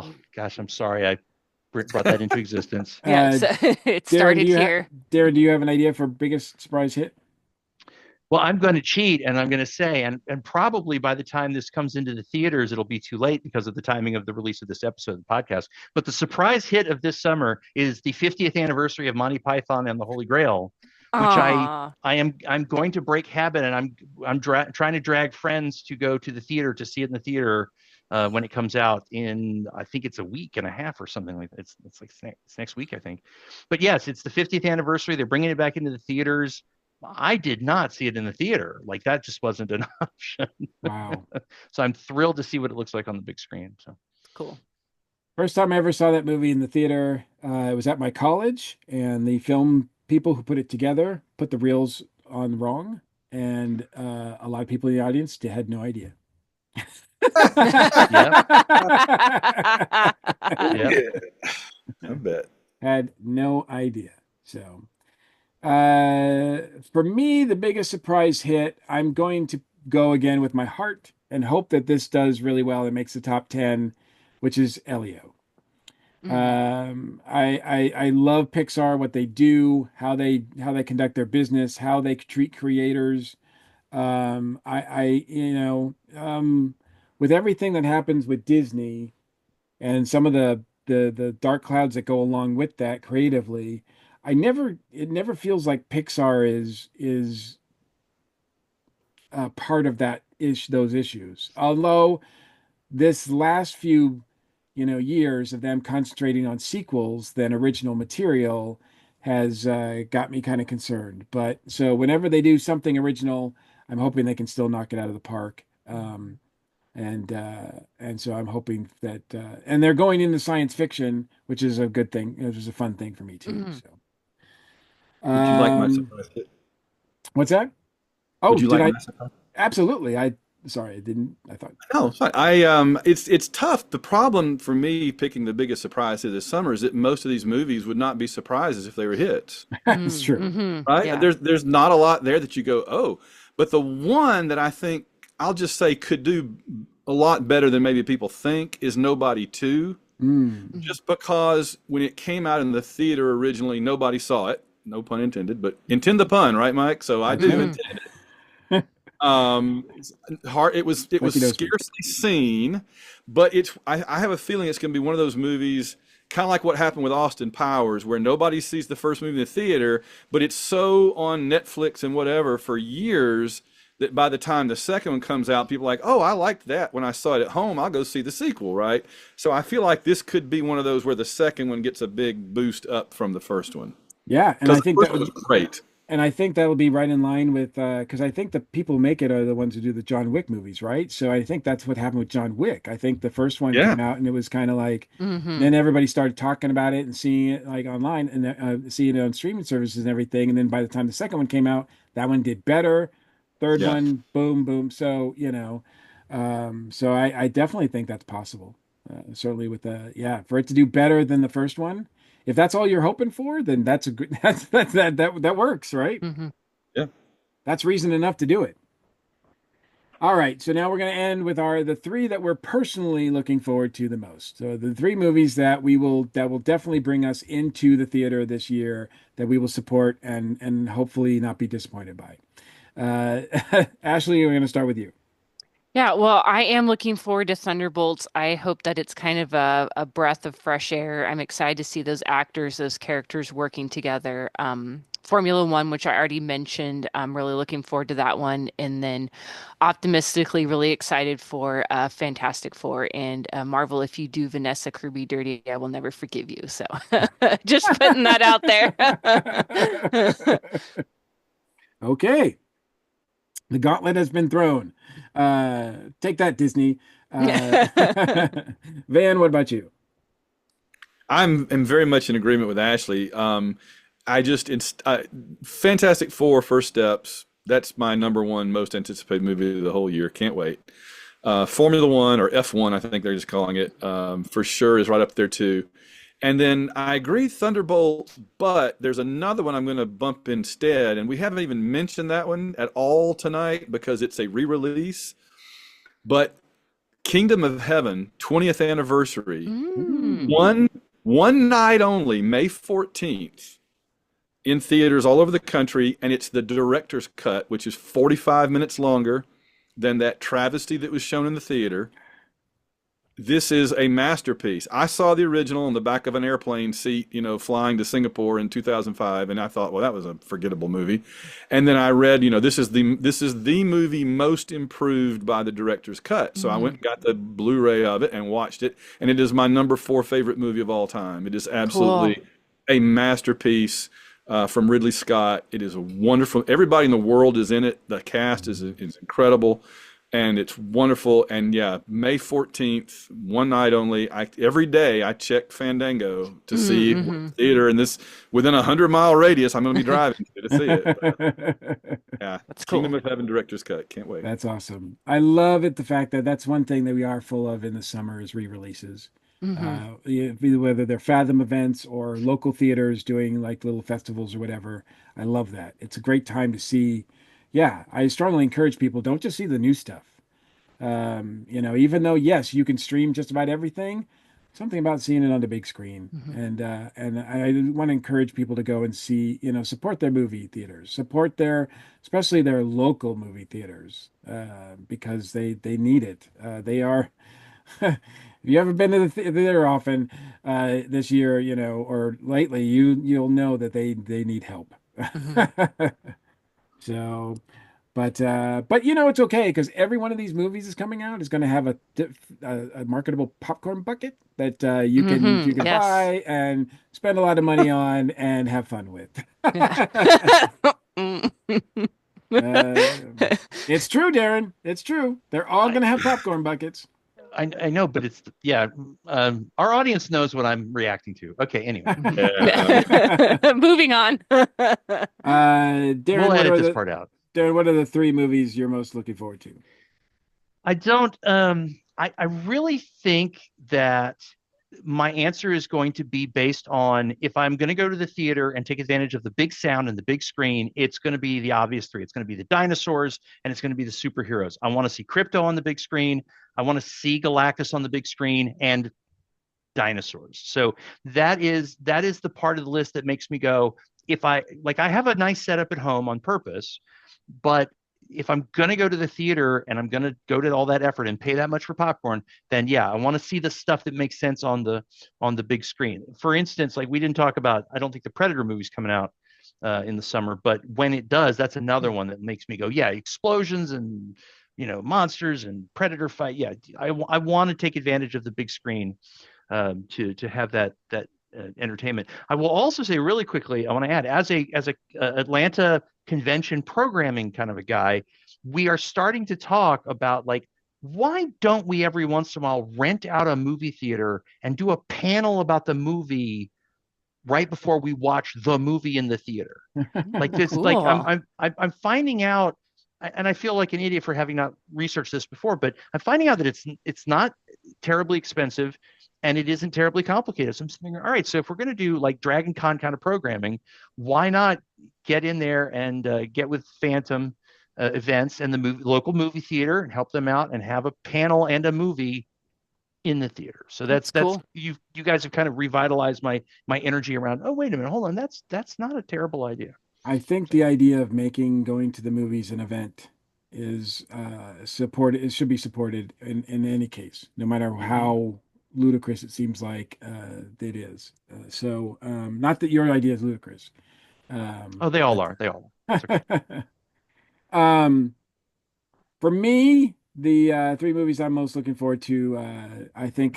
oh gosh, I'm sorry I brought that into existence. Yeah, uh, so it Darren, do started you have here. Darren? Do you have an idea for biggest surprise hit? Well, I'm going to cheat and I'm going to say, and probably by the time this comes into the theaters, it'll be too late because of the timing of the release of this episode of the podcast. But the surprise hit of this summer is the 50th anniversary of Monty Python and the Holy Grail, which Aw. I'm going to break habit, and trying to drag friends to go to the theater to see it in the theater when it comes out in, I think it's a week and a half or something like that. It's like it's next week, I think. But yes, it's the 50th anniversary. They're bringing it back into the theaters. I did not see it in the theater. Like that just wasn't an option. Wow. So I'm thrilled to see what it looks like on the big screen. So Cool. First time I ever saw that movie in the theater, it was at my college, and the film people who put it together put the reels on wrong, and a lot of people in the audience had no idea. Yep. Yep. Yeah, I bet. Had no idea. So, for me, the biggest surprise hit, I'm going to go again with my heart and hope that this does really well and makes the top 10, which is Elio. Mm. I love Pixar, what they do, how they conduct their business, how they treat creators. With everything that happens with Disney and some of the dark clouds that go along with that creatively, it never feels like Pixar is part of those issues. Although this last few years of them concentrating on sequels than original material has got me kind of concerned. But so whenever they do something original, I'm hoping they can still knock it out of the park. And so I'm hoping that and they're going into science fiction, which is a good thing. It was a fun thing for me too. Mm. So, Would you like my surprise hit? what's that? Oh, Would you did like I? my surprise? Absolutely. Sorry, I didn't. I thought. No, it's fine. It's tough. The problem for me picking the biggest surprise of this summer is that most of these movies would not be surprises if they were hits, That's Mm. true. Hmm. right? Yeah. There's not a lot there that you go, oh, but the one that I think I'll just say could do a lot better than maybe people think is Nobody 2, Mm. Mhm. just because when it came out in the theater originally, nobody saw it. No pun intended, but intend the pun, right, Mike? So I That's do right. intend. It's hard. It was Okie dokie. scarcely seen, but I have a feeling it's going to be one of those movies, kind of like what happened with Austin Powers, where nobody sees the first movie in the theater, but it's so on Netflix and whatever for years that by the time the second one comes out, people are like, oh, I liked that when I saw it at home. I'll go see the sequel, right? So I feel like this could be one of those where the second one gets a big boost up from the first one, Yeah, and because I the think first that one would, was great. and I think that'll be right in line with because I think the people who make it are the ones who do the John Wick movies, right? So I think that's what happened with John Wick. I think the first one Yeah, came out and it was kind of like, Hmm. then everybody started talking about it and seeing it like online and seeing it on streaming services and everything. And then by the time the second one came out, that one did better. Third yeah. one, boom, boom. So so I definitely think that's possible. Certainly with for it to do better than the first one. If that's all you're hoping for, then that's a good that works, right? Hmm. Yeah. That's reason enough to do it. All right, so now we're going to end with the three that we're personally looking forward to the most. So the three movies that will definitely bring us into the theater this year that we will support and hopefully not be disappointed by. Ashley, we're going to start with you. Yeah, well, I am looking forward to Thunderbolts. I hope that it's kind of a breath of fresh air. I'm excited to see those actors, those characters working together. Formula One, which I already mentioned, I'm really looking forward to that one. And then optimistically, really excited for Fantastic Four and Marvel. If you do Vanessa Kirby dirty, I will never forgive you. So just putting that out there. Okay, the gauntlet has been thrown. Take that, Disney. Van, what about you? Am very much in agreement with Ashley. It's Fantastic Four: First Steps. That's my number one most anticipated movie of the whole year. Can't wait. Formula One or F1, I think they're just calling it, for sure is right up there too. And then I agree Thunderbolt, but there's another one I'm going to bump instead, and we haven't even mentioned that one at all tonight because it's a re-release. But Kingdom of Heaven, 20th anniversary, Mm. one night only, May 14th, in theaters all over the country, and it's the director's cut, which is 45 minutes longer than that travesty that was shown in the theater. this is a masterpiece. I saw the original on the back of an airplane seat, flying to Singapore in 2005, and I thought, well, that was a forgettable movie. And then I read, this is the movie most improved by the director's cut. So I Hmm. went and got the Blu-ray of it and watched it, and it is my number four favorite movie of all time. It is Cool. absolutely a masterpiece. From Ridley Scott. It is a wonderful. Everybody in the world is in it. The cast is incredible, and it's wonderful. And yeah, May 14th, one night only. Every day I check Fandango to see what Mm-hmm. theater in this within 100-mile radius I'm going to be driving to see it. But, yeah, That's Kingdom cool. of Heaven director's cut. Can't wait. That's awesome. I love it, the fact that that's one thing that we are full of in the summer is re-releases. Hmm. Whether they're Fathom events or local theaters doing like little festivals or whatever. I love that. It's a great time to see. Yeah, I strongly encourage people, don't just see the new stuff. Even though yes, you can stream just about everything, something about seeing it on the big screen. Hmm. And I want to encourage people to go and see, support their movie theaters, support especially their local movie theaters, because they need it. They are. If you ever been to the theater often this year, or lately, you'll know that they need help. Hmm. So, but it's okay because every one of these movies is coming out is going to have a marketable popcorn bucket that you can Yes. buy and spend a lot of money on and have fun with. Yeah. Mm. It's true, Darren. It's true. They're all I, going to have popcorn buckets. I know, but it's yeah. Our audience knows what I'm reacting to. Okay, anyway, Yeah. Moving on. we'll Darren, edit this part out. What are the three movies you're most looking forward to? I don't. I really think that my answer is going to be based on if I'm going to go to the theater and take advantage of the big sound and the big screen, it's going to be the obvious three. It's going to be the dinosaurs and it's going to be the superheroes. I want to see Crypto on the big screen. I want to see Galactus on the big screen and dinosaurs. So that is the part of the list that makes me go, if I have a nice setup at home on purpose, but if I'm going to go to the theater and I'm going to go to all that effort and pay that much for popcorn, then yeah, I want to see the stuff that makes sense on the big screen. For instance, like we didn't talk about, I don't think the Predator movie's coming out in the summer, but when it does, that's another one that makes me go, yeah, explosions and monsters and predator fight. Yeah, I want to take advantage of the big screen to have that entertainment. I will also say really quickly, I want to add as a Atlanta convention programming kind of a guy, we are starting to talk about like why don't we every once in a while rent out a movie theater and do a panel about the movie right before we watch the movie in the theater? Like this, like Cool. I'm finding out, and I feel like an idiot for having not researched this before, but I'm finding out that it's not terribly expensive and it isn't terribly complicated. So I'm thinking, all right, so if we're going to do like Dragon Con kind of programming, why not get in there and get with Phantom events and the local movie theater and help them out and have a panel and a movie in the theater. So that's That's that's cool. you guys have kind of revitalized my energy around. Oh, wait a minute, hold on, that's not a terrible idea. I think So, the idea of making going to the movies an event is supported. It should be supported in any case, no matter mhm. how ludicrous it seems like it is. Not that your idea is ludicrous, Oh, they all but are. They all are. It's okay. um, for me, the three movies I'm most looking forward to, I think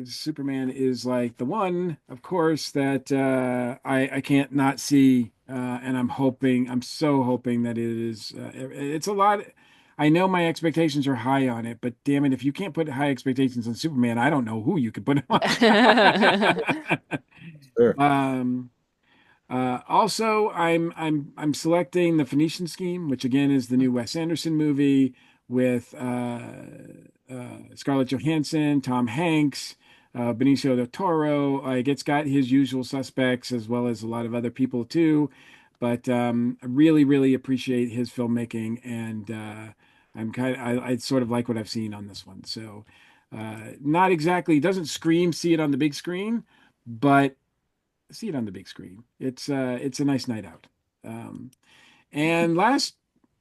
Superman is like the one, of course, that I can't not see, and I'm so hoping that it is. It's a lot. I know my expectations are high on it, but damn it, if you can't put high expectations on Superman, I don't know who you could put them on. Sure. Um, also, I'm selecting the Phoenician Scheme, which again is the new Wes Anderson movie with Scarlett Johansson, Tom Hanks, Benicio del Toro. Like it's got his usual suspects as well as a lot of other people too, but I really, really appreciate his filmmaking, and I sort of like what I've seen on this one. So, not exactly, it doesn't scream see it on the big screen, but see it on the big screen. It's a nice night out. And last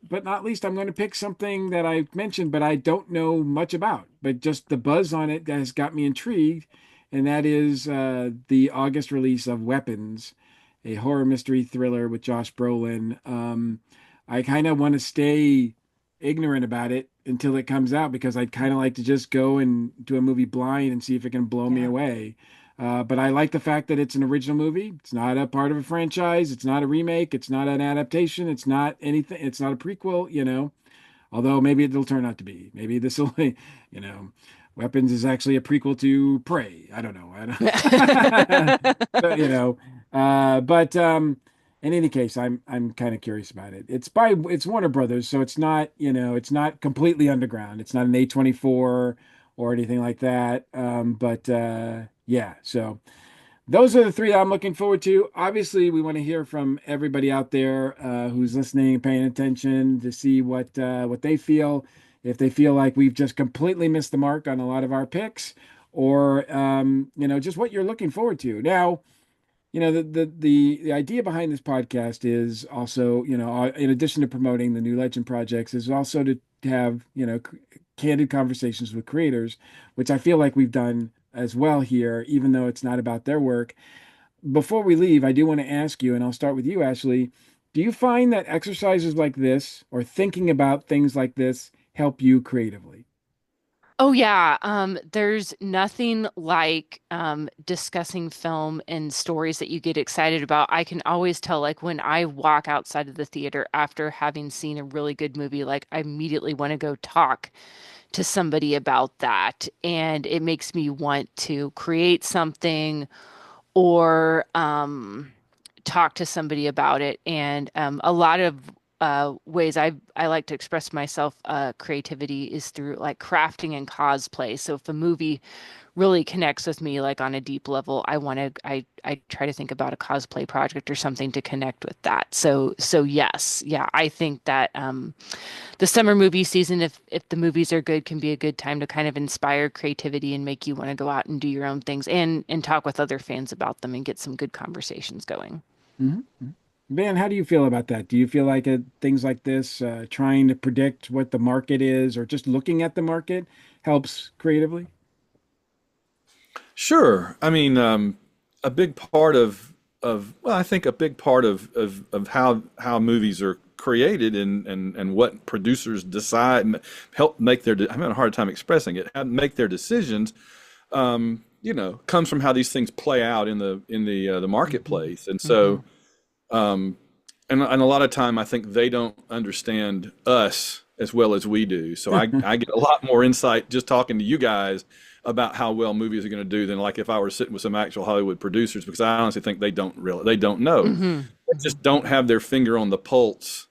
but not least, I'm going to pick something that I mentioned, but I don't know much about. But just the buzz on it has got me intrigued, and that is the August release of Weapons, a horror mystery thriller with Josh Brolin. I kind of want to stay ignorant about it until it comes out because I'd kind of like to just go and do a movie blind and see if it can blow me Yeah. away. But I like the fact that it's an original movie. It's not a part of a franchise. It's not a remake. It's not an adaptation. It's not anything. It's not a prequel, although maybe it'll turn out to be. Maybe this will, you know, Weapons is actually a prequel to Prey. I don't know. But, in any case, I'm kind of curious about it. It's Warner Brothers, so it's not completely underground. It's not an A24 or anything like that. But yeah, so those are the three that I'm looking forward to. Obviously, we want to hear from everybody out there who's listening and paying attention to see what they feel. If they feel like we've just completely missed the mark on a lot of our picks, or just what you're looking forward to. Now, the idea behind this podcast is also, in addition to promoting the New Legend projects, is also to have, candid conversations with creators, which I feel like we've done as well here, even though it's not about their work. Before we leave, I do want to ask you, and I'll start with you, Ashley. Do you find that exercises like this or thinking about things like this help you creatively? Oh yeah, there's nothing like discussing film and stories that you get excited about. I can always tell, like when I walk outside of the theater after having seen a really good movie, like I immediately want to go talk to somebody about that, and it makes me want to create something or talk to somebody about it. And a lot of ways I like to express myself creativity is through like crafting and cosplay. So if a movie really connects with me like on a deep level, I try to think about a cosplay project or something to connect with that. So yes, yeah, I think that the summer movie season, if the movies are good, can be a good time to kind of inspire creativity and make you want to go out and do your own things and talk with other fans about them and get some good conversations going. Mhm. Van, how do you feel about that? Do you feel like things like this, trying to predict what the market is or just looking at the market helps creatively? Sure. I mean, a big part I think a big part of how movies are created and what producers decide, help make I'm having a hard time expressing it, how make their decisions, comes from how these things play out in the Mhm. marketplace. And Mhm. so, um, and a lot of time, I think they don't understand us as well as we do. So I get a lot more insight just talking to you guys about how well movies are going to do than like if I were sitting with some actual Hollywood producers, because I honestly think they don't know. Hmm. They just don't have their finger on the pulse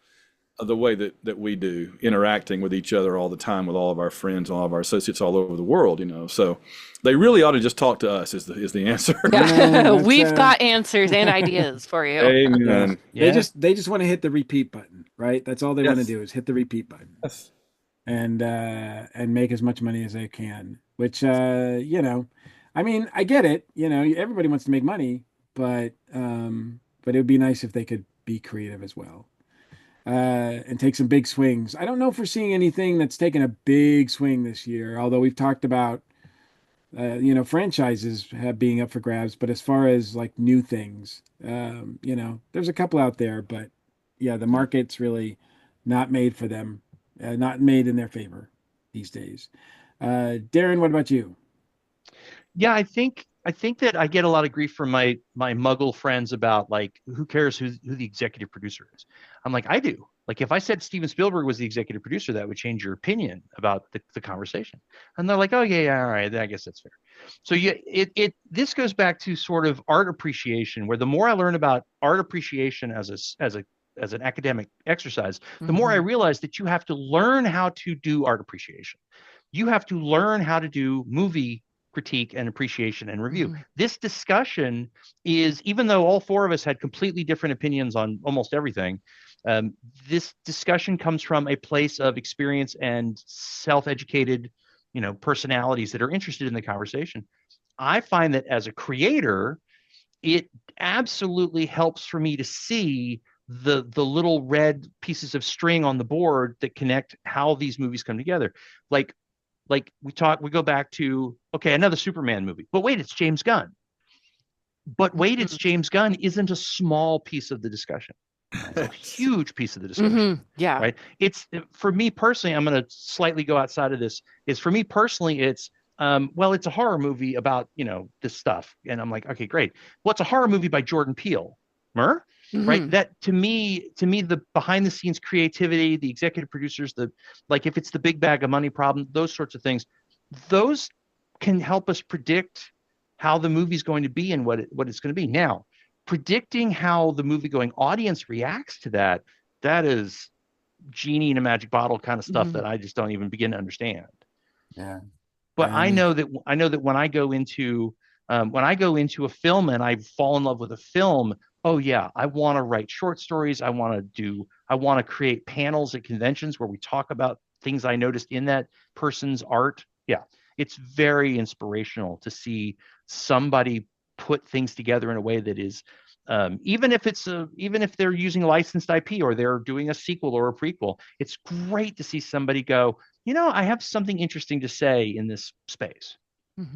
of the way that we do, interacting with each other all the time with all of our friends, all of our associates all over the world. So they really ought to just talk to us is the answer. Yeah, Yeah, that's we've got answers and ideas for you. yeah. Amen. Yeah. They just want to hit the repeat button, right? That's all they want to Yes. do is hit the repeat button Yes. and make as much money as they can, which I mean, I get it, everybody wants to make money, but it would be nice if they could be creative as well. And take some big swings. I don't know if we're seeing anything that's taken a big swing this year, although we've talked about franchises have being up for grabs, but as far as like new things, there's a couple out there, but yeah, the Yeah. market's really not made for them, not made in their favor these days. Darren, what about you? Yeah, I think that I get a lot of grief from my Muggle friends about like who cares who the executive producer is. I'm like, I do. Like if I said Steven Spielberg was the executive producer, that would change your opinion about the conversation. And they're like, oh yeah, yeah, all right, I guess that's fair. So yeah, it this goes back to sort of art appreciation, where the more I learn about art appreciation as an academic exercise, the more I Hmm. realize that you have to learn how to do art appreciation. You have to learn how to do movie critique and appreciation and review. Hmm. This discussion is, even though all four of us had completely different opinions on almost everything, um, this discussion comes from a place of experience and self-educated, personalities that are interested in the conversation. I find that as a creator, it absolutely helps for me to see the little red pieces of string on the board that connect how these movies come together. Like we go back to, okay, another Superman movie, but wait, it's James Gunn. But wait, it's James Gunn isn't a small piece of the discussion. It's a huge piece of the discussion, Yeah. right? It's, for me personally, I'm going to slightly go outside of this. Is for me personally, it's well, it's a horror movie about, this stuff, and I'm like, okay, great. Well, it's a horror movie by Jordan Peele, right? That to me, the behind the scenes creativity, the executive producers, like if it's the big bag of money problem, those sorts of things, those can help us predict how the movie's going to be and what it's going to be. Now, predicting how the movie going audience reacts to that is genie in a magic bottle kind of stuff that I just don't even begin to understand. Yeah. But I know that when I go into a film and I fall in love with a film, oh yeah, I want to write short stories. I want to create panels at conventions where we talk about things I noticed in that person's art. Yeah, it's very inspirational to see somebody put things together in a way that is, even if they're using licensed IP or they're doing a sequel or a prequel, it's great to see somebody go, I have something interesting to say in this space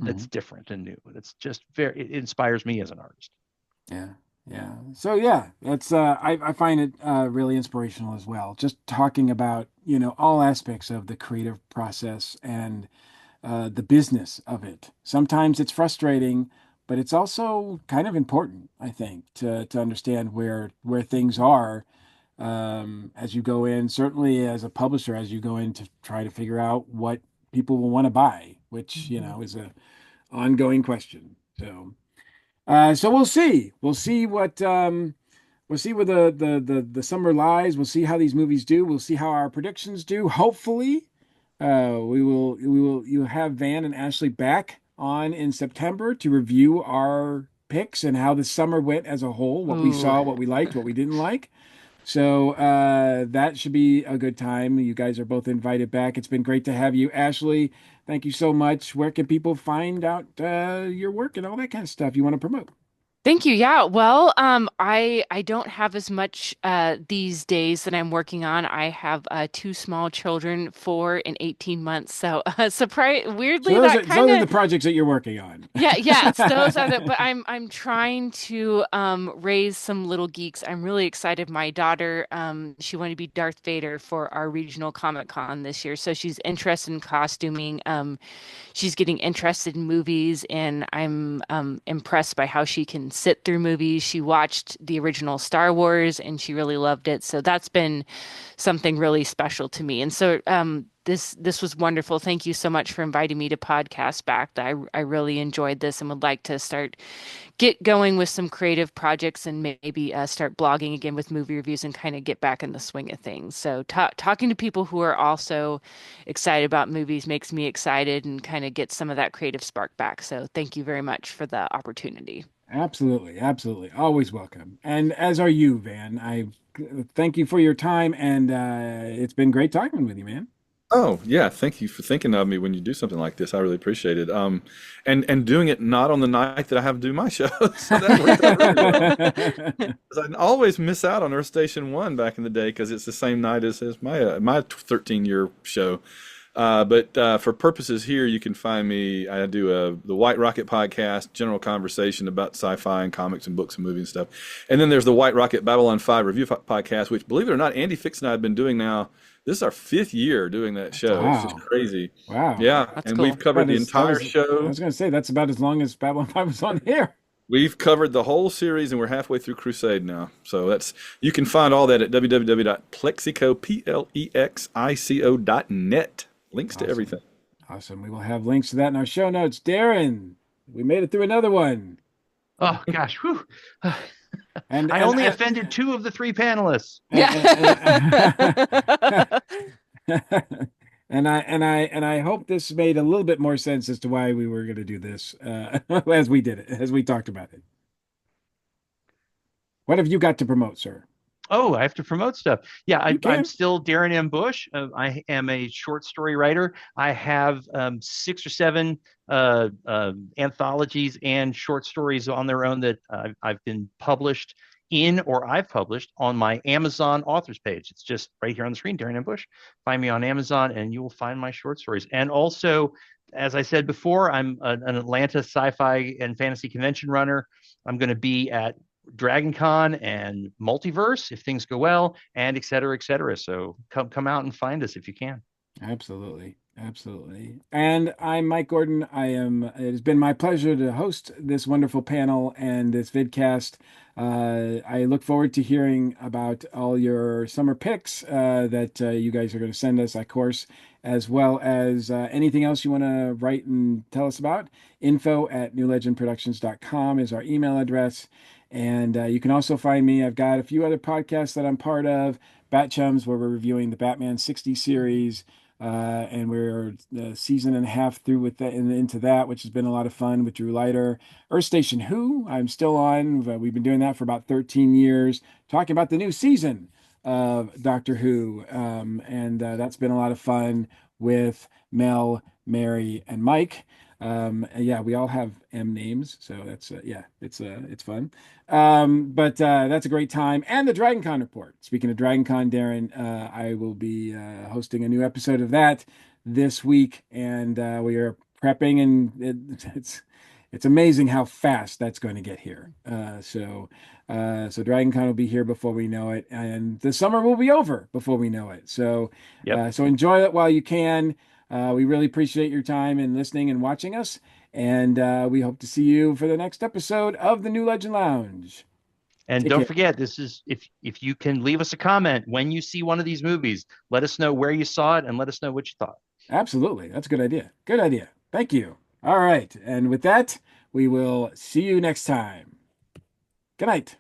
that's different and new. That's just it inspires me as an artist. Yeah. Yeah. So yeah, it's I find it really inspirational as well. Just talking about, all aspects of the creative process and the business of it. Sometimes it's frustrating, but it's also kind of important, I think, to understand where things are as you go in. Certainly, as a publisher, as you go in to try to figure out what people will want to buy, which is a ongoing question. So we'll see. We'll see where the summer lies. We'll see how these movies do. We'll see how our predictions do. Hopefully, you'll have Van and Ashley back on in September to review our picks and how the summer went as a whole, what we Ooh. saw, what we liked, what we didn't like. So that should be a good time. You guys are both invited back. It's been great to have you, Ashley. Thank you so much. Where can people find out your work and all that kind of stuff you want to promote? Thank you. Yeah. Well, I don't have as much these days that I'm working on. I have two small children, 4 and 18 months. So surprise, So weirdly, that those kind are the of projects that you're working on. yeah, it's those are the, but I'm trying to raise some little geeks. I'm really excited. My daughter, she wanted to be Darth Vader for our regional Comic Con this year. So she's interested in costuming. She's getting interested in movies, and I'm impressed by how she can sit through movies. She watched the original Star Wars and she really loved it. So that's been something really special to me. And so this was wonderful. Thank you so much for inviting me to podcast back. I really enjoyed this and would like to get going with some creative projects and maybe start blogging again with movie reviews and kind of get back in the swing of things. So talking to people who are also excited about movies makes me excited and kind of get some of that creative spark back. So thank you very much for the opportunity. Absolutely, absolutely. Always welcome. And as are you, Van. I thank you for your time, and it's been great talking with you, man. Oh, yeah. Thank you for thinking of me when you do something like this. I really appreciate it. And doing it not on the night that I have to do my show. So that worked out really well. 'Cause I always miss out on Earth Station One back in the day because it's the same night as my 13-year show. But for purposes here, you can find me. I do the White Rocket podcast, general conversation about sci-fi and comics and books and movies and stuff. And then there's the White Rocket Babylon 5 review podcast, which, believe it or not, Andy Fix and I have been doing now. This is our 5th year doing that show. It's just Wow. crazy. Wow. Yeah, That's and cool. we've covered That the is, that entire is, I show. was going to say that's about as long as Babylon 5 was on air. We've covered the whole series, and we're halfway through Crusade now. So you can find all that at www.plexico.net. Links to Awesome. everything. Awesome. We will have links to that in our show notes. Darren, we made it through another one. Oh gosh, whew. And I and only and, offended 2 of the 3 panelists. and, Yeah. and I hope this made a little bit more sense as to why we were going to do this as we did it, as we talked about it. What have you got to promote, sir? Oh, I have to promote stuff. Yeah, You I'm can. still Darren M. Bush. I am a short story writer. I have 6 or 7 anthologies and short stories on their own that I've been published in or I've published on my Amazon authors page. It's just right here on the screen, Darren and Bush. Find me on Amazon and you will find my short stories. And also, as I said before, I'm an Atlanta sci-fi and fantasy convention runner. I'm going to be at Dragon Con and Multiverse if things go well, and et cetera, et cetera. So come out and find us if you can. Absolutely. Absolutely. And I'm Mike Gordon. It has been my pleasure to host this wonderful panel and this vidcast. I look forward to hearing about all your summer picks that you guys are going to send us, of course, as well as anything else you want to write and tell us about. info@newlegendproductions.com is our email address. And you can also find me. I've got a few other podcasts that I'm part of. Bat Chums, where we're reviewing the Batman 60 series. And we're a season and a half through with that and into that, which has been a lot of fun with Drew Leiter. Earth Station Who, I'm still on. We've been doing that for about 13 years, talking about the new season of Doctor Who. And that's been a lot of fun with Mel, Mary, and Mike. And yeah, we all have M names, so that's yeah, it's fun. But that's a great time. And the Dragon Con report. Speaking of Dragon Con, Darren, I will be hosting a new episode of that this week, and we are prepping, and it's amazing how fast that's going to get here. So Dragon Con will be here before we know it, and the summer will be over before we know it. So Yep. so enjoy it while you can. We really appreciate your time and listening and watching us. And we hope to see you for the next episode of the New Legend Lounge. And Take don't care. forget, this is if you can leave us a comment when you see one of these movies, let us know where you saw it and let us know what you thought. Absolutely. That's a good idea. Good idea. Thank you. All right. And with that, we will see you next time. Good night.